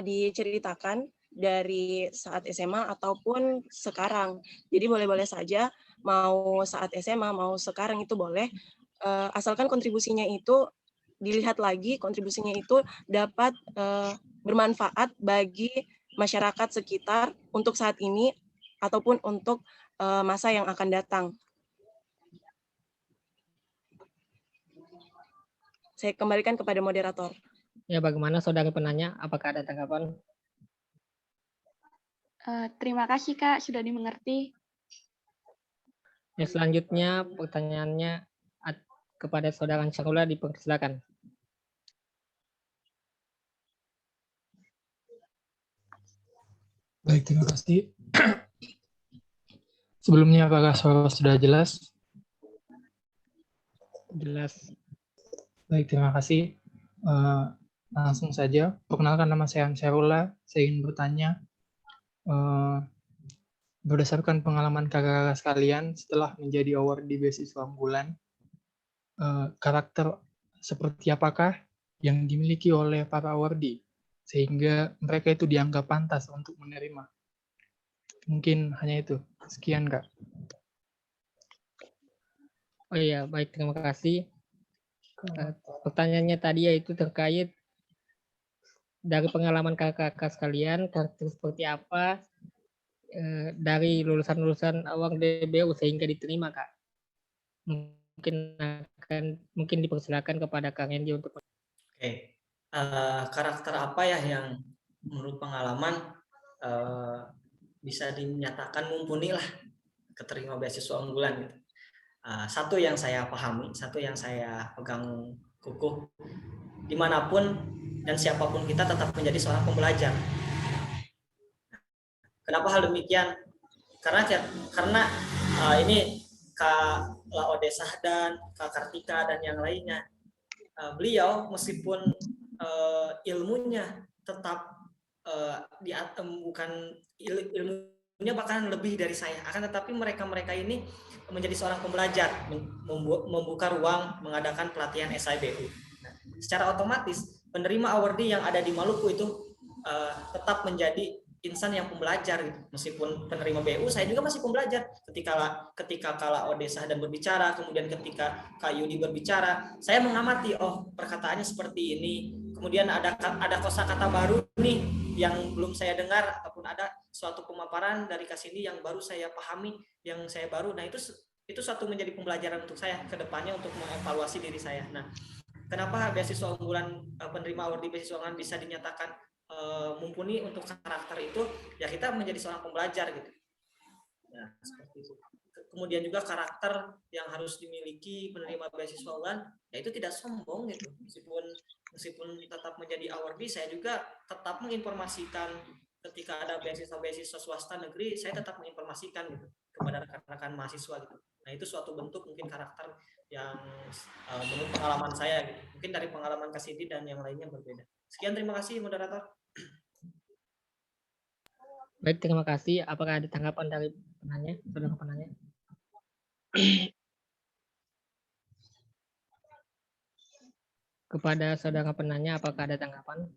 diceritakan dari saat SMA ataupun sekarang. Jadi boleh-boleh saja, mau saat SMA, mau sekarang itu boleh. Asalkan kontribusinya itu dilihat lagi, kontribusinya itu dapat bermanfaat bagi masyarakat sekitar untuk saat ini ataupun untuk masa yang akan datang. Saya kembalikan kepada moderator. Ya, bagaimana saudari penanya? Apakah ada tanggapan? Terima kasih Kak, sudah dimengerti. Ya, selanjutnya pertanyaannya kepada saudara Ansarullah, dipersilakan. Baik, terima kasih. Sebelumnya apakah suara sudah jelas? Jelas. Baik, terima kasih. Langsung saja, perkenalkan nama saya Ansarullah. Saya ingin bertanya, berdasarkan pengalaman kakak-kakak sekalian setelah menjadi award di beasiswa unggulan, karakter seperti apakah yang dimiliki oleh para awardee sehingga mereka itu dianggap pantas untuk menerima? Mungkin hanya itu. Sekian, Kak. Oh iya, baik, terima kasih. Pertanyaannya tadi yaitu terkait dari pengalaman kakak-kakak sekalian, karakter seperti apa dari lulusan-lulusan awal DBU sehingga diterima, Kak. Mungkin dipersilakan kepada Kang Hendy untuk. Oke, karakter apa ya yang menurut pengalaman bisa dinyatakan mumpuni lah keterima beasiswa unggulan gitu. Satu yang saya pahami, satu yang saya pegang kukuh, dimanapun dan siapapun kita tetap menjadi seorang pembelajar. Kenapa hal demikian? Karena ini Kak Laode Sahdan, Kak Kartika dan yang lainnya, beliau meskipun ilmunya tetap bukan ilmunya bahkan lebih dari saya, akan tetapi mereka ini menjadi seorang pembelajar, membuka ruang mengadakan pelatihan SIBU. Nah, secara otomatis penerima awardee yang ada di Maluku itu tetap menjadi insan yang pembelajar gitu. Meskipun penerima BU, saya juga masih pembelajar. Ketika Kala Odesa dan berbicara, kemudian ketika Kak Yudi berbicara, saya mengamati, oh perkataannya seperti ini. Kemudian ada kosakata baru nih yang belum saya dengar, ataupun ada suatu pemaparan dari Kak Cindy yang baru saya pahami, yang saya baru. Nah itu suatu menjadi pembelajaran untuk saya ke depannya untuk mengevaluasi diri saya. Nah, kenapa beasiswa unggulan penerima award di beasiswa unggulan bisa dinyatakan mumpuni untuk karakter itu, ya kita menjadi seorang pembelajar gitu. Nah, seperti itu. Kemudian juga karakter yang harus dimiliki penerima beasiswa unggulan, ya itu tidak sombong gitu. Meskipun tetap menjadi awardee, saya juga tetap menginformasikan ketika ada beasiswa swasta negeri, saya tetap menginformasikan gitu kepada rekan-rekan mahasiswa gitu. Nah, itu suatu bentuk mungkin karakter yang menurut pengalaman saya gitu. Mungkin dari pengalaman Kak Cindy dan yang lainnya berbeda. Sekian, terima kasih moderator. Baik, terima kasih. Apakah ada tanggapan dari penanya, saudara penanya? Kepada saudara penanya, apakah ada tanggapan?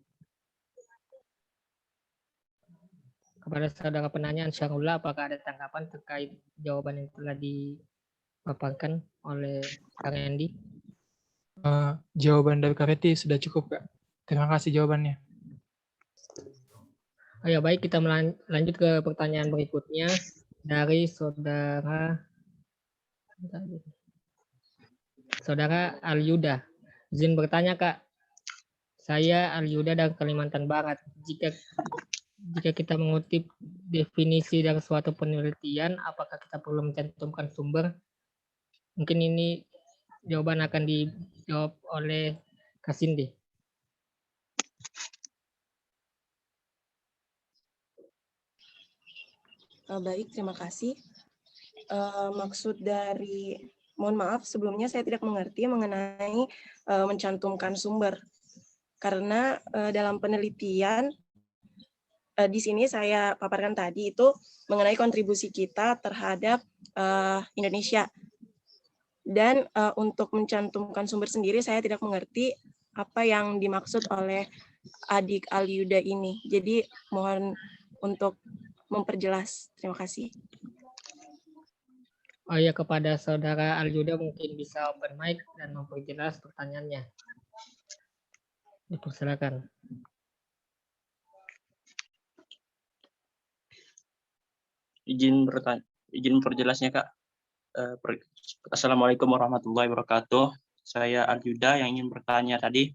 Kepada saudara penanya, Ansarullah, apakah ada tanggapan terkait jawaban yang telah dipaparkan oleh Kang Hendy? Jawaban dari Kak Reti sudah cukup, Kak. Terima kasih jawabannya. Oh ya, baik, kita lanjut ke pertanyaan berikutnya dari saudara Alyuda. Izin bertanya, Kak. Saya Alyuda dari Kalimantan Barat. Jika kita mengutip definisi dari suatu penelitian, apakah kita perlu mencantumkan sumber? Mungkin ini jawaban akan dijawab oleh Kak Cindy. Baik, terima kasih. Maksud dari, mohon maaf sebelumnya saya tidak mengerti mengenai mencantumkan sumber. Karena dalam penelitian di sini saya paparkan tadi itu mengenai kontribusi kita terhadap Indonesia. Dan untuk mencantumkan sumber sendiri saya tidak mengerti apa yang dimaksud oleh adik Alyuda ini. Jadi mohon untuk memperjelas. Terima kasih. Oh ya, kepada saudara Alyuda mungkin bisa open mic dan memperjelas pertanyaannya. Dipersilakan. Izin perjelasnya, Kak. Assalamualaikum warahmatullahi wabarakatuh. Saya Alyuda yang ingin bertanya tadi.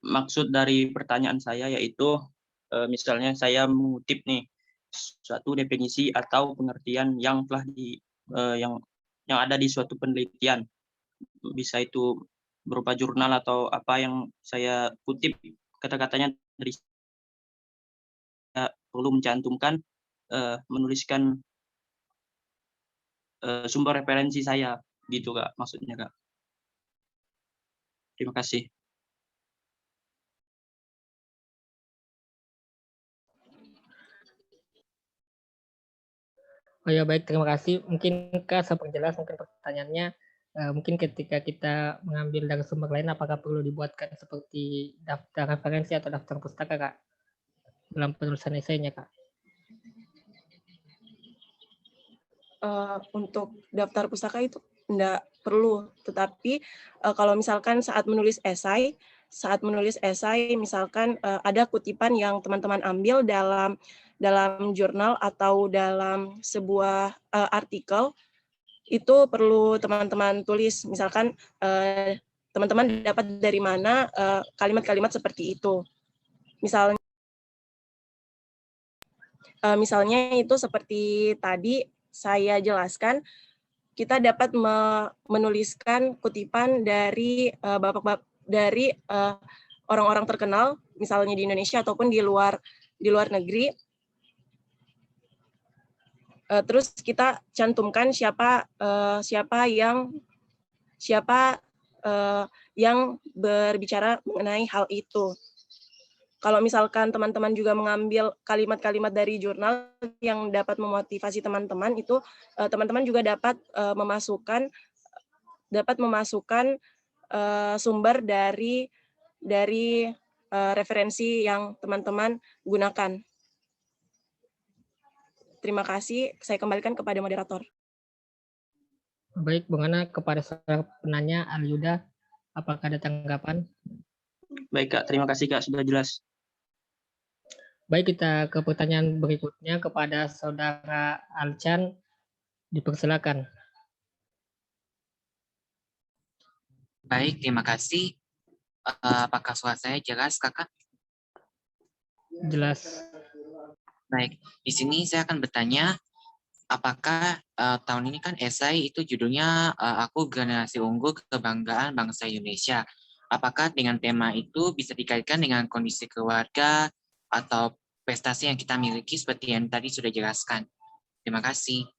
Maksud dari pertanyaan saya yaitu misalnya saya mengutip nih suatu definisi atau pengertian yang telah yang ada di suatu penelitian, bisa itu berupa jurnal atau apa yang saya kutip kata-katanya dari saya perlu mencantumkan menuliskan sumber referensi saya gitu, Kak, maksudnya, Kak. Terima kasih. Oh ya, baik, terima kasih. Mungkin Kak saya perjelas mungkin pertanyaannya, mungkin ketika kita mengambil dari sumber lain apakah perlu dibuatkan seperti daftar referensi atau daftar pustaka, Kak, dalam penulisan esainya, Kak? untuk daftar pustaka itu enggak perlu. Tetapi kalau misalkan saat menulis esai misalkan ada kutipan yang teman-teman ambil dalam jurnal atau dalam sebuah artikel, itu perlu teman-teman tulis. Misalkan teman-teman dapat dari mana kalimat-kalimat seperti itu. Misalnya itu seperti tadi saya jelaskan, kita dapat menuliskan kutipan dari orang-orang terkenal, misalnya di Indonesia ataupun di luar negeri. Terus kita cantumkan siapa yang berbicara mengenai hal itu. Kalau misalkan teman-teman juga mengambil kalimat-kalimat dari jurnal yang dapat memotivasi teman-teman, itu teman-teman juga dapat memasukkan sumber dari referensi yang teman-teman gunakan. Terima kasih. Saya kembalikan kepada moderator. Baik, Bung Ana, kepada saudara penanya Alyuda, apakah ada tanggapan? Baik Kak, terima kasih Kak, sudah jelas. Baik, kita ke pertanyaan berikutnya kepada saudara Alcan, dipersilakan. Baik, terima kasih. Apakah suara saya jelas, Kakak? Jelas. Baik, di sini saya akan bertanya, apakah tahun ini kan esai itu judulnya Aku Generasi Unggul Kebanggaan Bangsa Indonesia. Apakah dengan tema itu bisa dikaitkan dengan kondisi keluarga atau prestasi yang kita miliki seperti yang tadi sudah jelaskan? Terima kasih.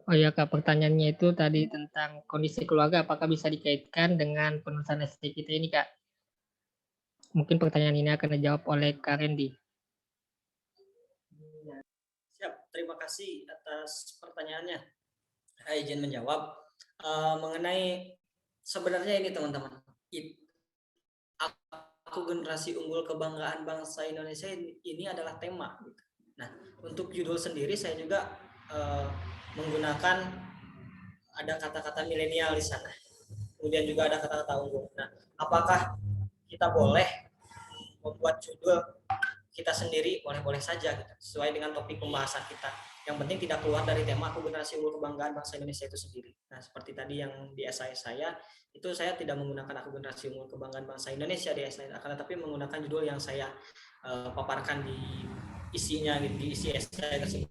Oh ya Kak, pertanyaannya itu tadi tentang kondisi keluarga, apakah bisa dikaitkan dengan penulisan esai kita ini Kak? Mungkin pertanyaan ini akan dijawab oleh Kak Randy. Siap, terima kasih atas pertanyaannya. Saya izin menjawab mengenai sebenarnya ini teman-teman. Aku Generasi Unggul Kebanggaan Bangsa Indonesia ini adalah tema. Nah, untuk judul sendiri saya juga menggunakan ada kata-kata milenial di sana. Kemudian juga ada kata-kata unggul. Nah, apakah kita boleh membuat judul kita sendiri? Boleh-boleh saja gitu, sesuai dengan topik pembahasan kita. Yang penting tidak keluar dari tema Aku Generasi Unggul Kebanggaan Bangsa Indonesia itu sendiri. Nah, seperti tadi yang di esai saya, itu saya tidak menggunakan Aku Generasi Unggul Kebanggaan Bangsa Indonesia di esai, akan tetapi menggunakan judul yang saya paparkan di isinya, gitu, di isi esai tersebut.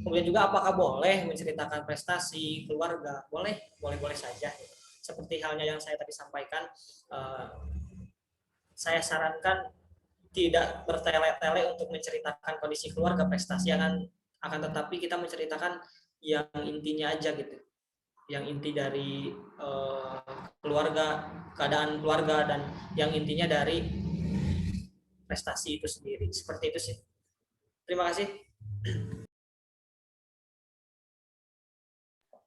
Kemudian juga apakah boleh menceritakan prestasi keluarga? Boleh saja. Seperti halnya yang saya tadi sampaikan, saya sarankan tidak bertele-tele untuk menceritakan kondisi keluarga, prestasi, akan tetapi kita menceritakan yang intinya aja gitu, yang inti dari keluarga, keadaan keluarga, dan yang intinya dari prestasi itu sendiri. Seperti itu sih. Terima kasih.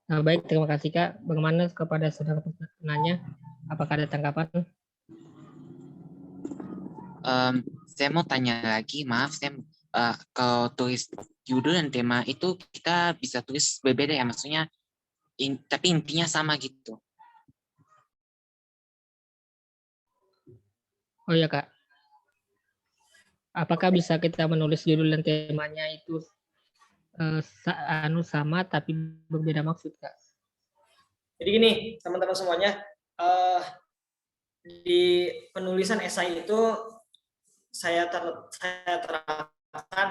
Nah, baik, terima kasih Kak. Bagaimana kepada saudara penanya? Apakah ada tanggapan? Saya mau tanya lagi, maaf, saya kalau tulis judul dan tema itu kita bisa tulis berbeda ya, maksudnya tapi intinya sama gitu. Oh ya Kak, apakah bisa kita menulis judul dan temanya itu sama tapi berbeda maksud Kak? Jadi gini teman-teman semuanya, di penulisan esai itu saya terapkan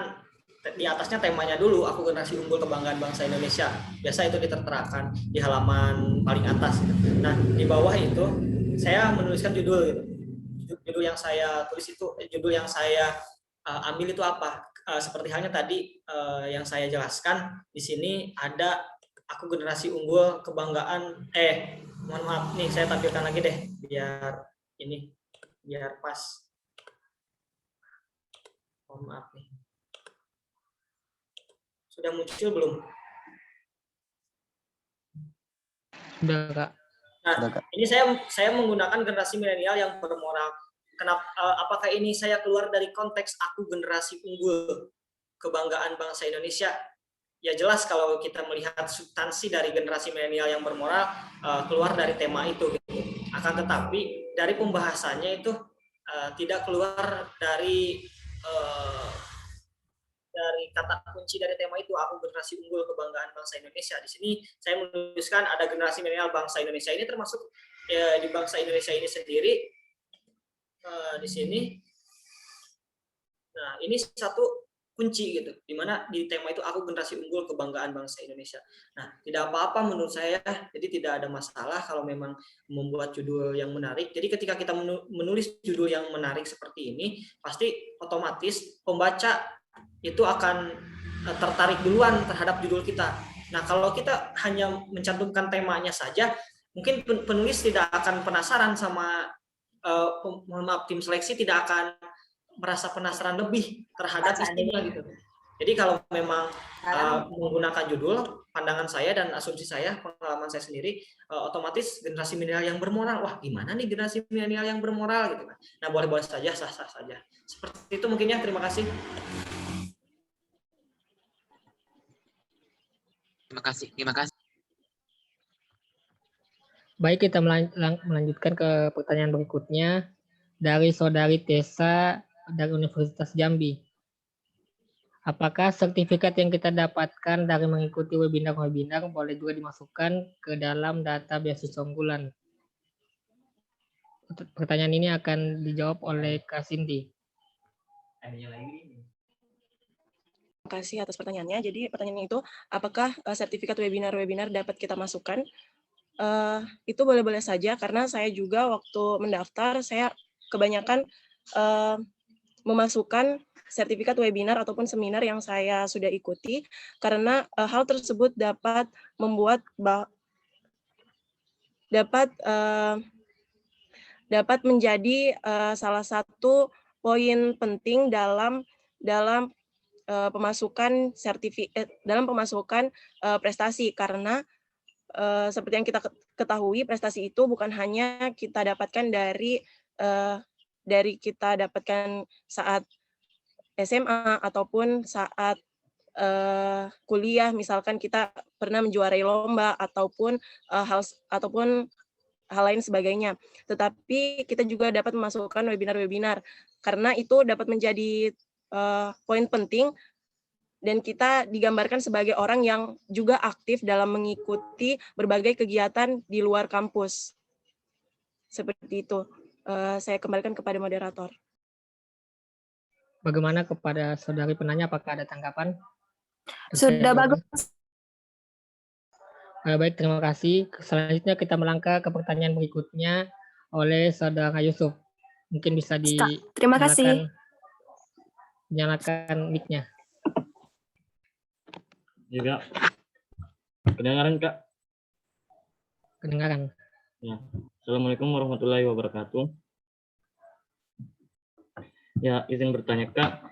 di atasnya temanya dulu, Aku Generasi Unggul Kebanggaan Bangsa Indonesia. Biasa itu diterterakan di halaman paling atas gitu. Nah, di bawah itu saya menuliskan judul gitu. Judul yang saya tulis itu, judul yang saya ambil itu apa? Seperti halnya tadi yang saya jelaskan, di sini ada Aku Generasi Unggul Kebanggaan, mohon maaf nih, saya tampilkan lagi deh biar pas. Mohon maaf nih. Sudah muncul belum? Sudah Kak. Nah, ini saya menggunakan generasi milenial yang bermoral. Kenapa? Apakah ini saya keluar dari konteks Aku Generasi Unggul kebanggaan bangsa Indonesia. Ya jelas kalau kita melihat substansi dari generasi milenial yang bermoral keluar dari tema itu gitu. Akan tetapi dari pembahasannya itu tidak keluar dari kata kunci dari tema itu, aku generasi unggul kebanggaan bangsa Indonesia. Di sini saya menuliskan ada generasi milenial bangsa Indonesia, ini termasuk di bangsa Indonesia ini sendiri di sini. Nah, ini satu kunci gitu, dimana di tema itu aku generasi unggul kebanggaan bangsa Indonesia. Nah, tidak apa-apa menurut saya, jadi tidak ada masalah kalau memang membuat judul yang menarik. Jadi ketika kita menulis judul yang menarik seperti ini, pasti otomatis pembaca itu akan tertarik duluan terhadap judul kita. Nah, kalau kita hanya mencantumkan temanya saja, mungkin penulis tidak akan penasaran sama, mohon maaf, tim seleksi tidak akan merasa penasaran lebih terhadap istilah gitu. Jadi kalau memang menggunakan judul, pandangan saya dan asumsi saya, pengalaman saya sendiri, otomatis generasi milenial yang bermoral. Wah, gimana nih generasi milenial yang bermoral gitu kan. Nah, boleh-boleh saja, sah-sah saja. Seperti itu mungkin ya, terima kasih. Terima kasih. Baik, kita melanjutkan ke pertanyaan berikutnya dari Saudari Tessa dari Universitas Jambi. Apakah sertifikat yang kita dapatkan dari mengikuti webinar-webinar boleh juga dimasukkan ke dalam data beasiswa unggulan? Pertanyaan ini akan dijawab oleh Kak Cindy. Terima kasih atas pertanyaannya. Jadi pertanyaannya itu, apakah sertifikat webinar-webinar dapat kita masukkan? Itu boleh-boleh saja, karena saya juga waktu mendaftar, saya kebanyakan memasukkan sertifikat webinar ataupun seminar yang saya sudah ikuti, karena hal tersebut dapat membuat dapat menjadi salah satu poin penting dalam pemasukan prestasi, karena seperti yang kita ketahui, prestasi itu bukan hanya kita dapatkan dari kita dapatkan saat SMA ataupun saat kuliah, misalkan kita pernah menjuarai lomba ataupun hal lain sebagainya. Tetapi kita juga dapat memasukkan webinar-webinar, karena itu dapat menjadi poin penting dan kita digambarkan sebagai orang yang juga aktif dalam mengikuti berbagai kegiatan di luar kampus. Seperti itu. Saya kembalikan kepada moderator. Bagaimana kepada saudari penanya, apakah ada tanggapan? Sudah bagus. Baik, terima kasih. Selanjutnya kita melangkah ke pertanyaan berikutnya oleh saudara Yusuf. Mungkin bisa Terima kasih. Nyalakan mic-nya. Juga. Kedengaran, Kak? Kedengaran. Ya. Assalamualaikum warahmatullahi wabarakatuh. Ya, izin bertanya, Kak.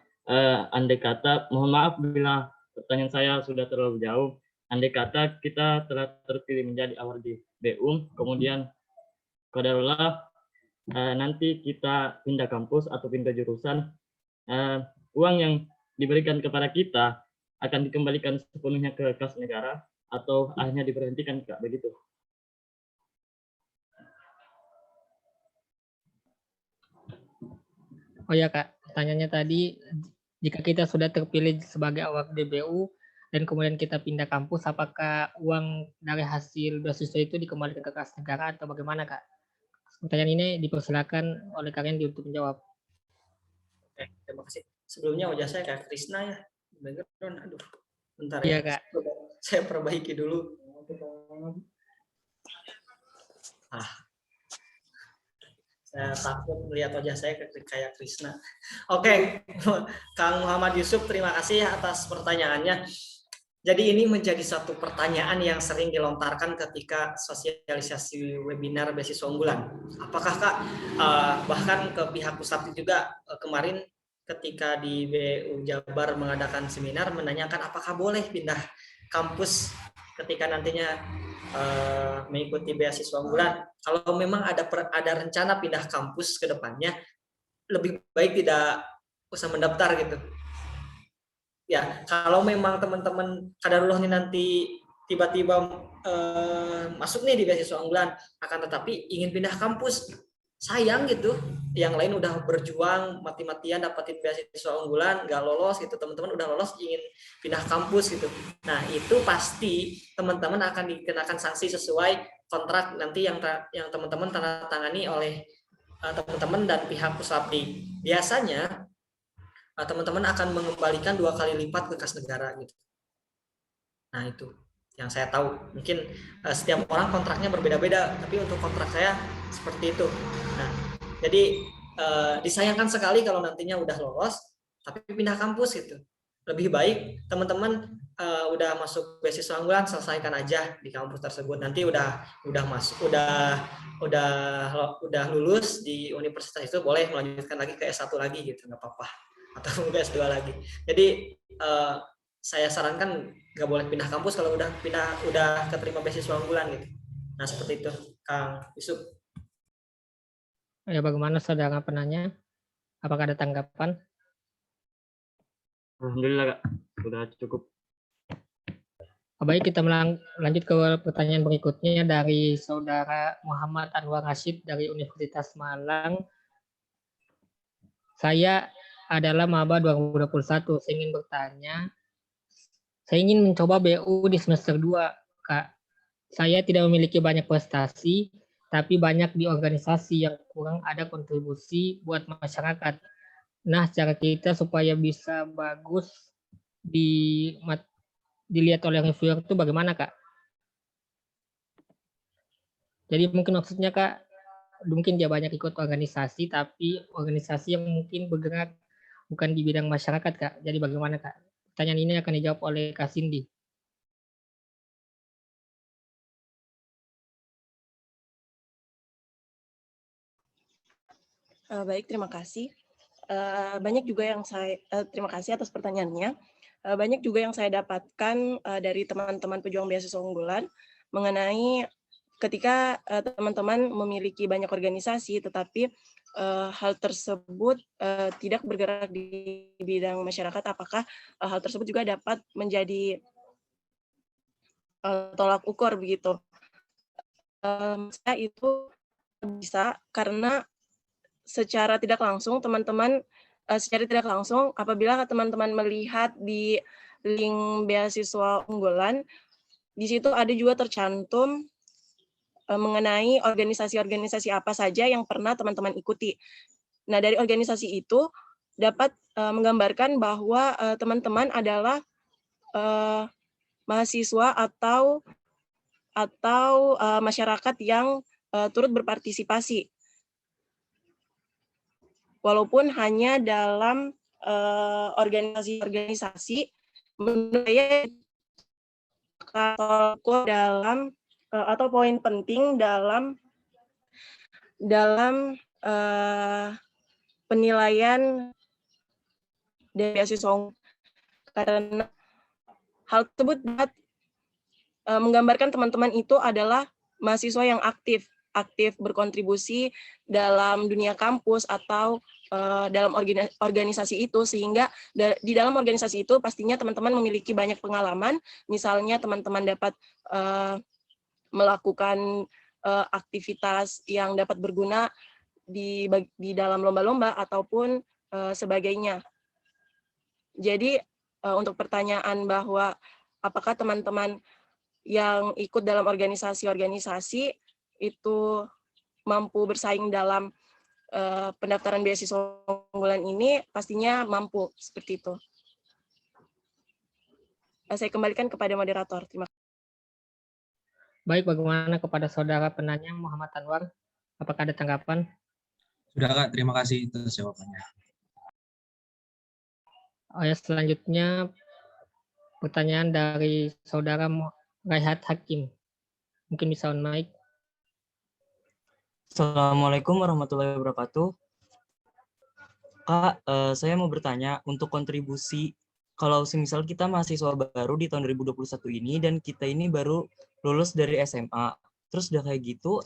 Andai kata, mohon maaf bila pertanyaan saya sudah terlalu jauh. Andai kata kita telah terpilih menjadi award di BU, kemudian qadarullah nanti kita pindah kampus atau pindah jurusan, uang yang diberikan kepada kita akan dikembalikan sepenuhnya ke kas negara atau akhirnya diberhentikan, Kak, begitu? Oh ya, Kak, pertanyaannya tadi, jika kita sudah terpilih sebagai awak DBU dan kemudian kita pindah kampus, apakah uang dari hasil beasiswa itu dikembalikan ke kas negara atau bagaimana, Kak? Pertanyaan ini dipersilakan oleh kalian untuk menjawab. Oke, terima kasih. Sebelumnya wajah saya Kak Krisna ya. Background, aduh. Bentar ya. Iya, Kak. Saya perbaiki dulu. Saya takut melihat wajah saya kayak Krisna. Oke, Kang Muhammad Yusuf, terima kasih atas pertanyaannya. Jadi ini menjadi satu pertanyaan yang sering dilontarkan ketika sosialisasi webinar beasiswa unggulan. Apakah, Kak, bahkan ke pihak pusat juga kemarin ketika di BU Jabar mengadakan seminar menanyakan apakah boleh pindah kampus ketika nantinya mengikuti beasiswa unggulan. Kalau memang ada rencana pindah kampus ke depannya, lebih baik tidak usah mendaftar gitu. ya kalau memang teman-teman kadarullah ini nanti tiba-tiba masuk nih di beasiswa unggulan, akan tetapi ingin pindah kampus, sayang gitu, yang lain udah berjuang mati-matian dapetin beasiswa unggulan nggak lolos gitu, teman-teman udah lolos ingin pindah kampus gitu. Nah itu pasti teman-teman akan dikenakan sanksi sesuai kontrak nanti yang teman-teman tanda tangani oleh teman-teman dan pihak Puslapdi. Biasanya teman-teman akan mengembalikan 2 kali lipat ke kas negara gitu. Nah itu yang saya tahu. Mungkin setiap orang kontraknya berbeda-beda, tapi untuk kontrak saya seperti itu. Nah, jadi disayangkan sekali kalau nantinya udah lolos tapi pindah kampus gitu. Lebih baik teman-teman udah masuk beasiswa unggulan, selesaikan aja di kampus tersebut. Nanti udah lulus di universitas itu, boleh melanjutkan lagi ke S1 lagi gitu, nggak apa-apa, atau ke S2 lagi. Jadi saya sarankan nggak boleh pindah kampus kalau udah keterima beasiswa unggulan gitu. Nah seperti itu, Kang Yusuf. Ya, bagaimana saudara penanya? Apakah ada tanggapan? Alhamdulillah Kak, sudah cukup. Baik, kita lanjut ke pertanyaan berikutnya dari saudara Muhammad Anwar Rashid dari Universitas Malang. Saya adalah maba 2021. Saya ingin bertanya, saya ingin mencoba BU di semester 2, Kak. Saya tidak memiliki banyak prestasi, tapi banyak di organisasi yang kurang ada kontribusi buat masyarakat. Nah, cara kita supaya bisa bagus dilihat oleh reviewer itu bagaimana, Kak? Jadi mungkin maksudnya, Kak, mungkin dia banyak ikut organisasi, tapi organisasi yang mungkin bergerak bukan di bidang masyarakat, Kak. Jadi bagaimana, Kak? Pertanyaan ini akan dijawab oleh Kak Cindy. Baik, terima kasih. Banyak juga yang terima kasih atas pertanyaannya. Banyak juga yang saya dapatkan dari teman-teman pejuang beasiswa unggulan mengenai ketika teman-teman memiliki banyak organisasi, tetapi hal tersebut tidak bergerak di bidang masyarakat, apakah hal tersebut juga dapat menjadi tolak ukur begitu? Saya itu bisa karena secara tidak langsung apabila teman-teman melihat di link beasiswa unggulan, di situ ada juga tercantum mengenai organisasi-organisasi apa saja yang pernah teman-teman ikuti. Nah, dari organisasi itu dapat menggambarkan bahwa teman-teman adalah mahasiswa atau masyarakat yang turut berpartisipasi. Walaupun hanya dalam organisasi-organisasi, menurut saya dalam atau poin penting dalam penilaian dari beasiswa, karena hal tersebut dapat menggambarkan teman-teman itu adalah mahasiswa yang aktif berkontribusi dalam dunia kampus atau dalam organisasi itu, sehingga di dalam organisasi itu pastinya teman-teman memiliki banyak pengalaman. Misalnya teman-teman dapat melakukan aktivitas yang dapat berguna di dalam lomba-lomba ataupun sebagainya. Jadi untuk pertanyaan bahwa apakah teman-teman yang ikut dalam organisasi-organisasi itu mampu bersaing dalam pendaftaran beasiswa unggulan ini, pastinya mampu seperti itu. Saya kembalikan kepada moderator. Terima kasih. Baik, bagaimana kepada saudara penanya Muhammad Anwar? Apakah ada tanggapan? Sudah, Kak. Terima kasih atas jawabannya. Selanjutnya pertanyaan dari saudara Raihat Hakim. Mungkin bisa on mic. Assalamualaikum warahmatullahi wabarakatuh. Kak, saya mau bertanya untuk kontribusi, kalau misal kita mahasiswa baru di tahun 2021 ini dan kita ini baru lulus dari SMA, terus udah kayak gitu,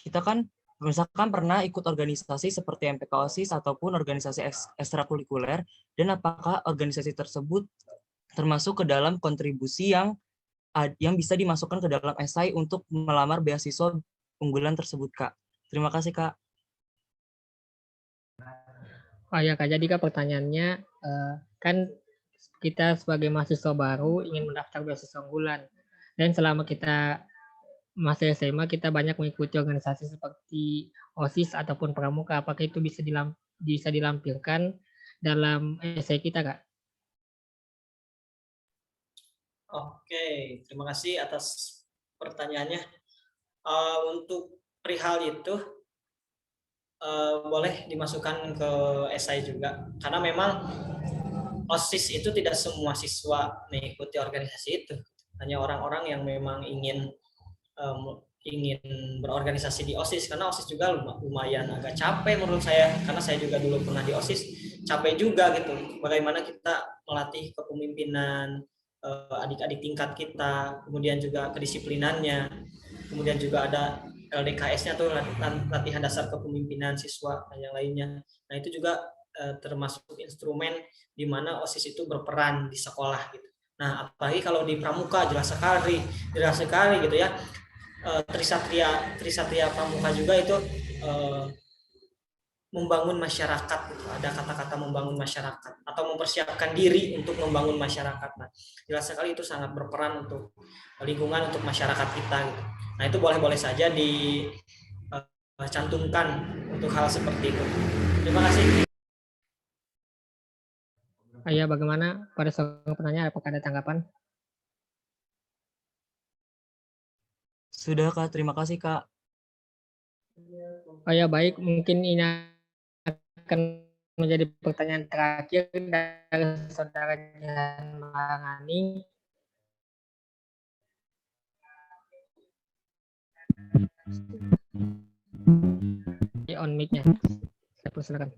kita kan misalkan pernah ikut organisasi seperti MPK OSIS ataupun organisasi ekstrakurikuler, dan apakah organisasi tersebut termasuk ke dalam kontribusi yang bisa dimasukkan ke dalam esai untuk melamar beasiswa unggulan tersebut, Kak. Terima kasih, Kak. Oh ya Kak, jadi Kak pertanyaannya, kan kita sebagai mahasiswa baru ingin mendaftar beasiswa unggulan, dan selama kita masih SMA kita banyak mengikuti organisasi seperti OSIS ataupun pramuka, apakah itu bisa dilampirkan dalam esai kita, Kak? Oke, terima kasih atas pertanyaannya. Untuk perihal itu boleh dimasukkan ke esai juga, karena memang OSIS itu tidak semua siswa mengikuti organisasi itu, hanya orang-orang yang memang ingin berorganisasi di OSIS, karena OSIS juga lumayan agak capek menurut saya, karena saya juga dulu pernah di OSIS, capek juga gitu. Bagaimana kita melatih kepemimpinan adik-adik tingkat kita, kemudian juga kedisiplinannya, kemudian juga ada LDKS-nya tuh, latihan dasar kepemimpinan siswa dan yang lainnya. Nah itu juga termasuk instrumen di mana OSIS itu berperan di sekolah gitu. Nah apalagi kalau di pramuka jelas sekali gitu ya. Trisatria pramuka juga itu membangun masyarakat gitu. Ada kata-kata membangun masyarakat atau mempersiapkan diri untuk membangun masyarakat. Nah, jelas sekali itu sangat berperan untuk lingkungan, untuk masyarakat kita gitu. Nah, itu boleh-boleh saja dicantumkan untuk hal seperti itu. Terima kasih. Ya, bagaimana pada soal penanya, apakah ada tanggapan? Sudah, Kak. Terima kasih, Kak. Oh ya, baik. Mungkin ini akan menjadi pertanyaan terakhir dari Saudara Jihan Marangani. On mic-nya. Saya persilakan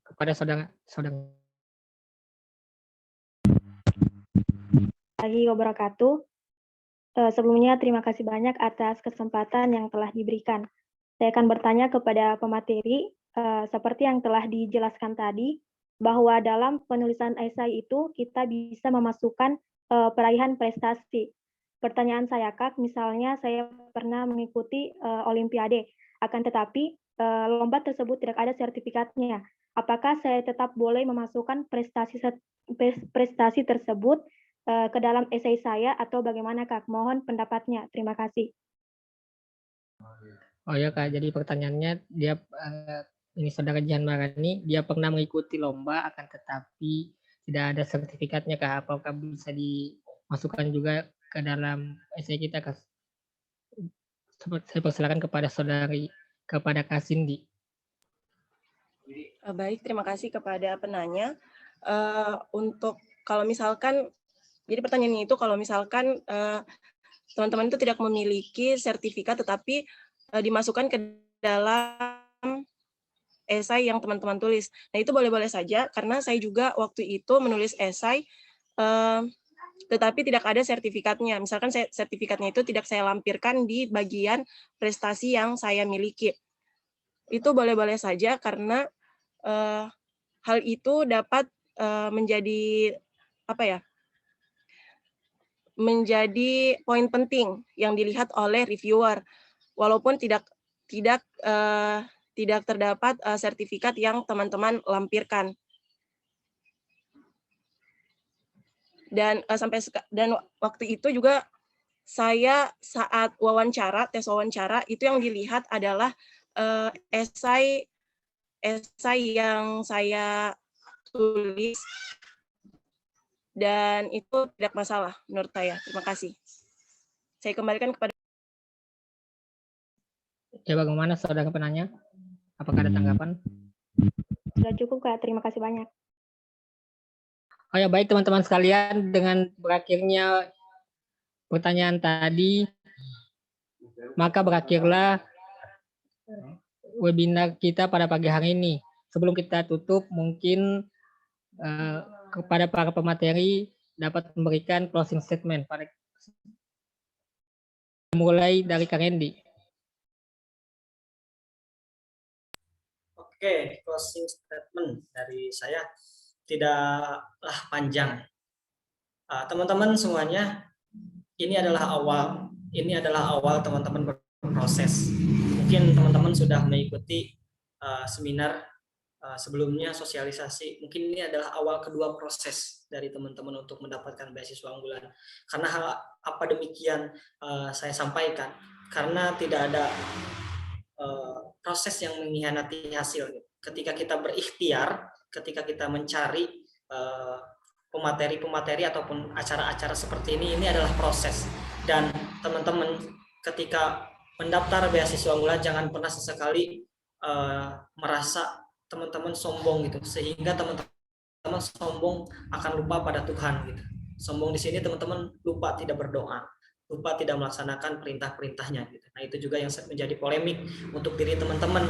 kepada saudara. Assalamualaikum wabarakatuh. Sebelumnya terima kasih banyak atas kesempatan yang telah diberikan. Saya akan bertanya kepada pemateri, seperti yang telah dijelaskan tadi, bahwa dalam penulisan esai itu kita bisa memasukkan peraihan prestasi. Pertanyaan saya, Kak, misalnya saya pernah mengikuti Olimpiade, akan tetapi lomba tersebut tidak ada sertifikatnya. Apakah saya tetap boleh memasukkan prestasi tersebut ke dalam esai saya atau bagaimana, Kak? Mohon pendapatnya. Terima kasih. Oh ya Kak, jadi pertanyaannya dia ini Saudara Jihan Marani, dia pernah mengikuti lomba akan tetapi tidak ada sertifikatnya, Kak. Apakah bisa dimasukkan juga ke dalam esai kita, Kak? Saya persilakan kepada Kak Cindy. Baik, terima kasih kepada penanya. Untuk kalau misalkan, jadi pertanyaannya itu kalau misalkan teman-teman itu tidak memiliki sertifikat tetapi dimasukkan ke dalam esai yang teman-teman tulis. Nah itu boleh-boleh saja karena saya juga waktu itu menulis esai tetapi tidak ada sertifikatnya. Misalkan sertifikatnya itu tidak saya lampirkan di bagian prestasi yang saya miliki. Itu boleh-boleh saja karena hal itu dapat menjadi menjadi poin penting yang dilihat oleh reviewer, walaupun tidak terdapat sertifikat yang teman-teman lampirkan. Dan waktu itu juga saya saat tes wawancara itu yang dilihat adalah esai yang saya tulis. Dan itu tidak masalah menurut saya. Terima kasih. Saya kembalikan kepada. Ya, bagaimana saudara penanya? Apakah ada tanggapan? Sudah cukup, Kak. Terima kasih banyak. Oh ya, baik teman-teman sekalian, dengan berakhirnya pertanyaan tadi, maka berakhirlah webinar kita pada pagi hari ini. Sebelum kita tutup, mungkin kepada para pemateri dapat memberikan closing statement mulai dari Kak Hendy. Oke, closing statement dari saya tidaklah panjang. Teman-teman semuanya, ini adalah awal teman-teman berproses. Mungkin teman-teman sudah mengikuti seminar sebelumnya, sosialisasi. Mungkin ini adalah awal kedua proses dari teman-teman untuk mendapatkan beasiswa unggulan. Karena hal apa demikian saya sampaikan? Karena tidak ada proses yang mengkhianati hasil. Ketika kita berikhtiar, ketika kita mencari pemateri-pemateri ataupun acara-acara seperti ini adalah proses. Dan teman-teman ketika mendaftar beasiswa unggulan jangan pernah sesekali merasa teman-teman sombong gitu, sehingga teman-teman sombong akan lupa pada Tuhan gitu. Sombong di sini teman-teman lupa tidak berdoa, lupa tidak melaksanakan perintah-perintahnya gitu. Nah, itu juga yang menjadi polemik untuk diri teman-teman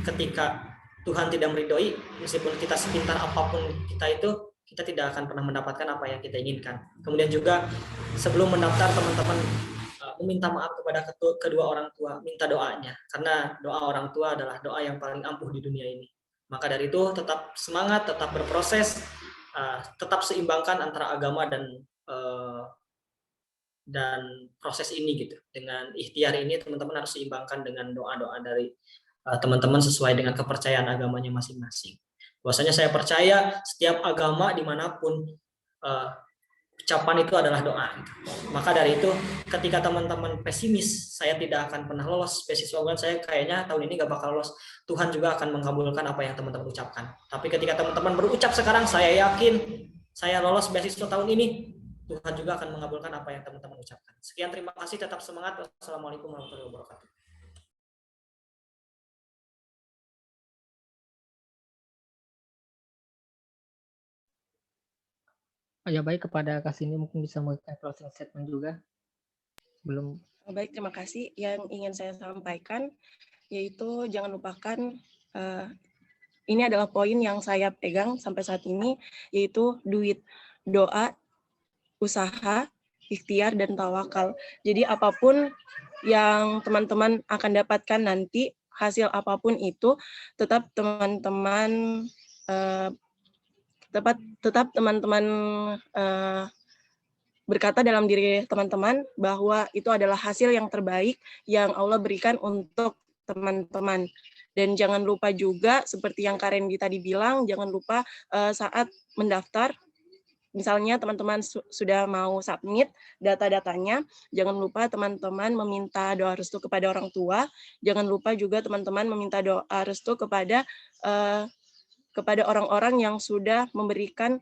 ketika Tuhan tidak meridhoi, meskipun kita sepintar apapun kita tidak akan pernah mendapatkan apa yang kita inginkan. Kemudian juga sebelum mendaftar teman-teman meminta maaf kepada kedua orang tua, minta doanya, karena doa orang tua adalah doa yang paling ampuh di dunia ini. Maka dari itu tetap semangat, tetap berproses, tetap seimbangkan antara agama dan proses ini gitu. Dengan ikhtiar ini teman-teman harus seimbangkan dengan doa-doa dari teman-teman sesuai dengan kepercayaan agamanya masing-masing. Bahwasanya saya percaya setiap agama dimanapun ucapan itu adalah doa. Maka dari itu ketika teman-teman pesimis, saya tidak akan pernah lolos beasiswa unggulan, saya kayaknya tahun ini gak bakal lolos, Tuhan juga akan mengabulkan apa yang teman-teman ucapkan. Tapi ketika teman-teman berucap sekarang, saya yakin saya lolos beasiswa tahun ini, Tuhan juga akan mengabulkan apa yang teman-teman ucapkan. Sekian, terima kasih, tetap semangat. Wassalamualaikum warahmatullahi wabarakatuh. Ya baik, kepada Kasini mungkin bisa memberikan closing statement juga. Belum. Baik, terima kasih. Yang ingin saya sampaikan yaitu jangan lupakan ini adalah poin yang saya pegang sampai saat ini, yaitu duit, doa, usaha, ikhtiar, dan tawakal. Jadi apapun yang teman-teman akan dapatkan nanti, hasil apapun itu, tetap teman-teman berkata dalam diri teman-teman bahwa itu adalah hasil yang terbaik yang Allah berikan untuk teman-teman. Dan jangan lupa juga seperti yang Kak Randy tadi bilang, jangan lupa saat mendaftar, misalnya teman-teman sudah mau submit data-datanya, jangan lupa teman-teman meminta doa restu kepada orang tua, jangan lupa juga teman-teman meminta doa restu kepada orang-orang yang sudah memberikan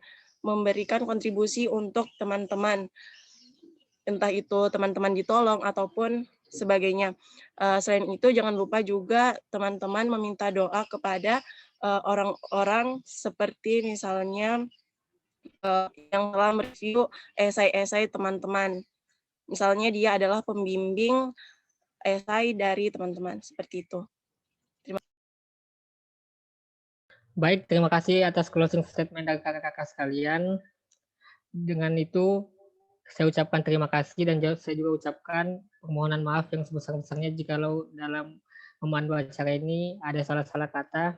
kontribusi untuk teman-teman, entah itu teman-teman ditolong ataupun sebagainya. Selain itu, jangan lupa juga teman-teman meminta doa kepada orang-orang seperti misalnya yang telah mereview esai-esai teman-teman. Misalnya dia adalah pembimbing esai dari teman-teman, seperti itu. Baik, terima kasih atas closing statement dari kakak-kakak sekalian. Dengan itu, saya ucapkan terima kasih dan saya juga ucapkan permohonan maaf yang sebesar-besarnya jikalau dalam memandu acara ini ada salah-salah kata.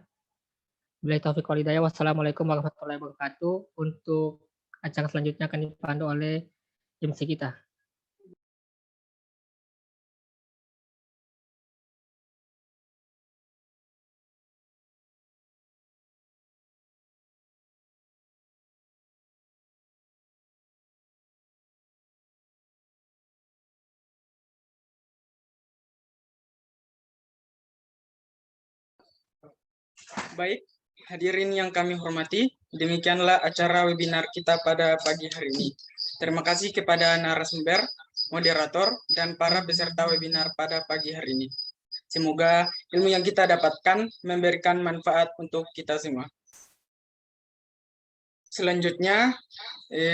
Billahi taufiq wal hidayah. Wassalamualaikum warahmatullahi wabarakatuh. Untuk acara selanjutnya akan dipandu oleh MC kita. Baik, hadirin yang kami hormati, demikianlah acara webinar kita pada pagi hari ini. Terima kasih kepada narasumber, moderator, dan para peserta webinar pada pagi hari ini. Semoga ilmu yang kita dapatkan memberikan manfaat untuk kita semua. Selanjutnya,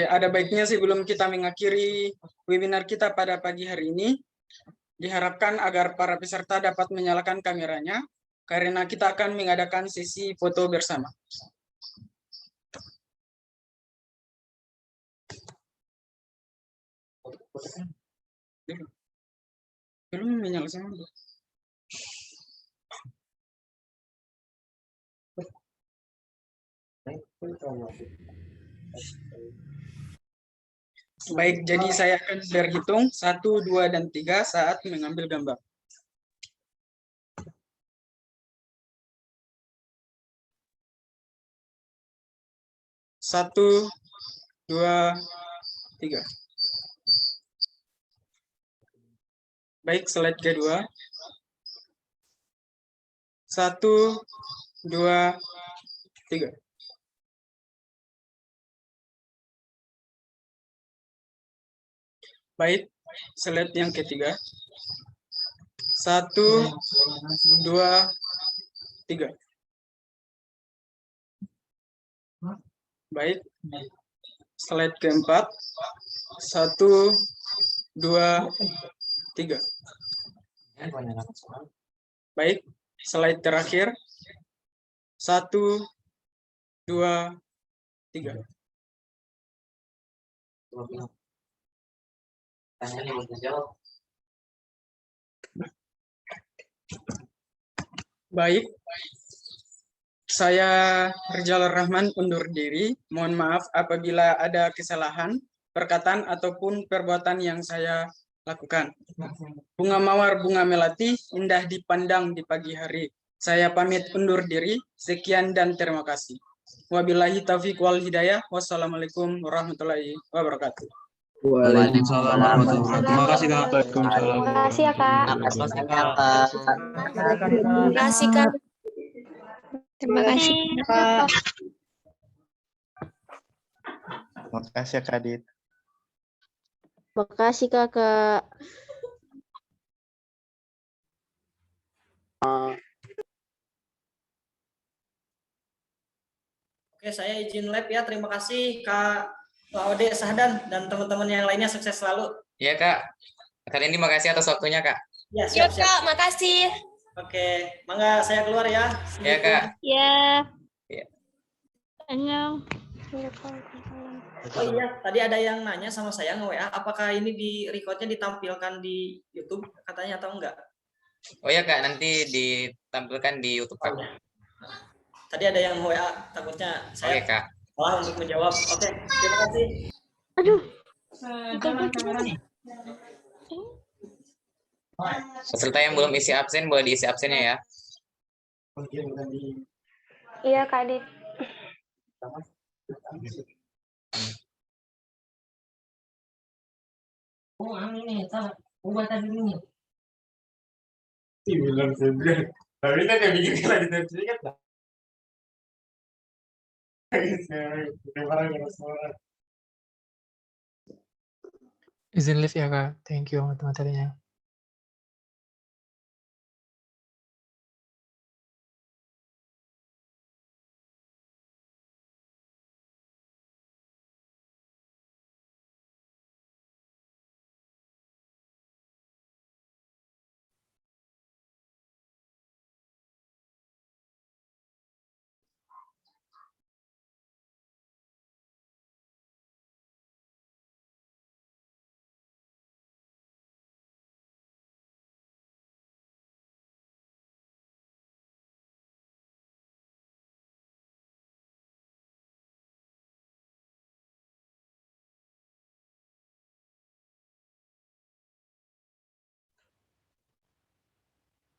ada baiknya sebelum kita mengakhiri webinar kita pada pagi hari ini, diharapkan agar para peserta dapat menyalakan kameranya, karena kita akan mengadakan sesi foto bersama. Belum menyala sama. Baik, jadi saya akan berhitung 1, 2, dan 3 saat mengambil gambar. 1, 2, 3. Baik, slide kedua. 1, 2, 3. Baik, slide yang ketiga. 1, 2, 3. Baik, slide keempat. 1, 2, 3. Baik, slide terakhir. 1, 2, 3. Baik, saya Rizal Rahman undur diri. Mohon maaf apabila ada kesalahan, perkataan ataupun perbuatan yang saya lakukan. Bunga mawar, bunga melati, indah dipandang di pagi hari. Saya pamit undur diri. Sekian dan terima kasih. Wabillahi taufiq wal hidayah. Wassalamualaikum warahmatullahi wabarakatuh. Waalaikumsalam warahmatullahi wabarakatuh. Terima kasih Kak. Terima kasih ya, Kak. Terima kasih Kak. Terima kasih, Kak. Terima kasih, Kak. Terima kasih ya Kak Dit. Makasih, Kakak. Oke, saya izin lab ya. Terima kasih Kak Laude Sahdan dan teman-teman yang lainnya, sukses selalu. Iya Kak. Kali ini makasih atas waktunya Kak. Ya, Yuk, siap-siap. Kak. Makasih. Oke, mangga saya keluar ya. Iya Kak. Ya. Iya. Annyeong. Oh iya, tadi ada yang nanya sama saya nge-WA, apakah ini di recordnya ditampilkan di YouTube katanya atau enggak? Oh ya Kak, nanti ditampilkan di YouTube Kak. Tadi ada yang WA, takutnya saya Oke Kak. salah untuk menjawab. Oke, terima kasih. Aduh. Peserta yang belum isi absen boleh diisi absennya ya. Iya, Kak Dit. Oh, ini salah. Ubah tadi ini. Bilang sebenarnya. Tapi kita kayak bikin lagi dari kan. Izin live ya Kak. Thank you materinya.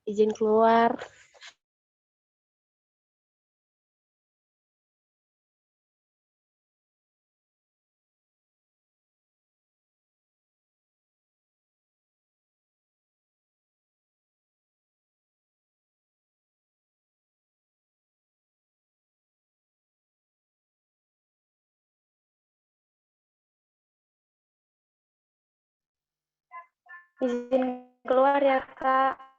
Izin keluar. Izin keluar ya, Kak.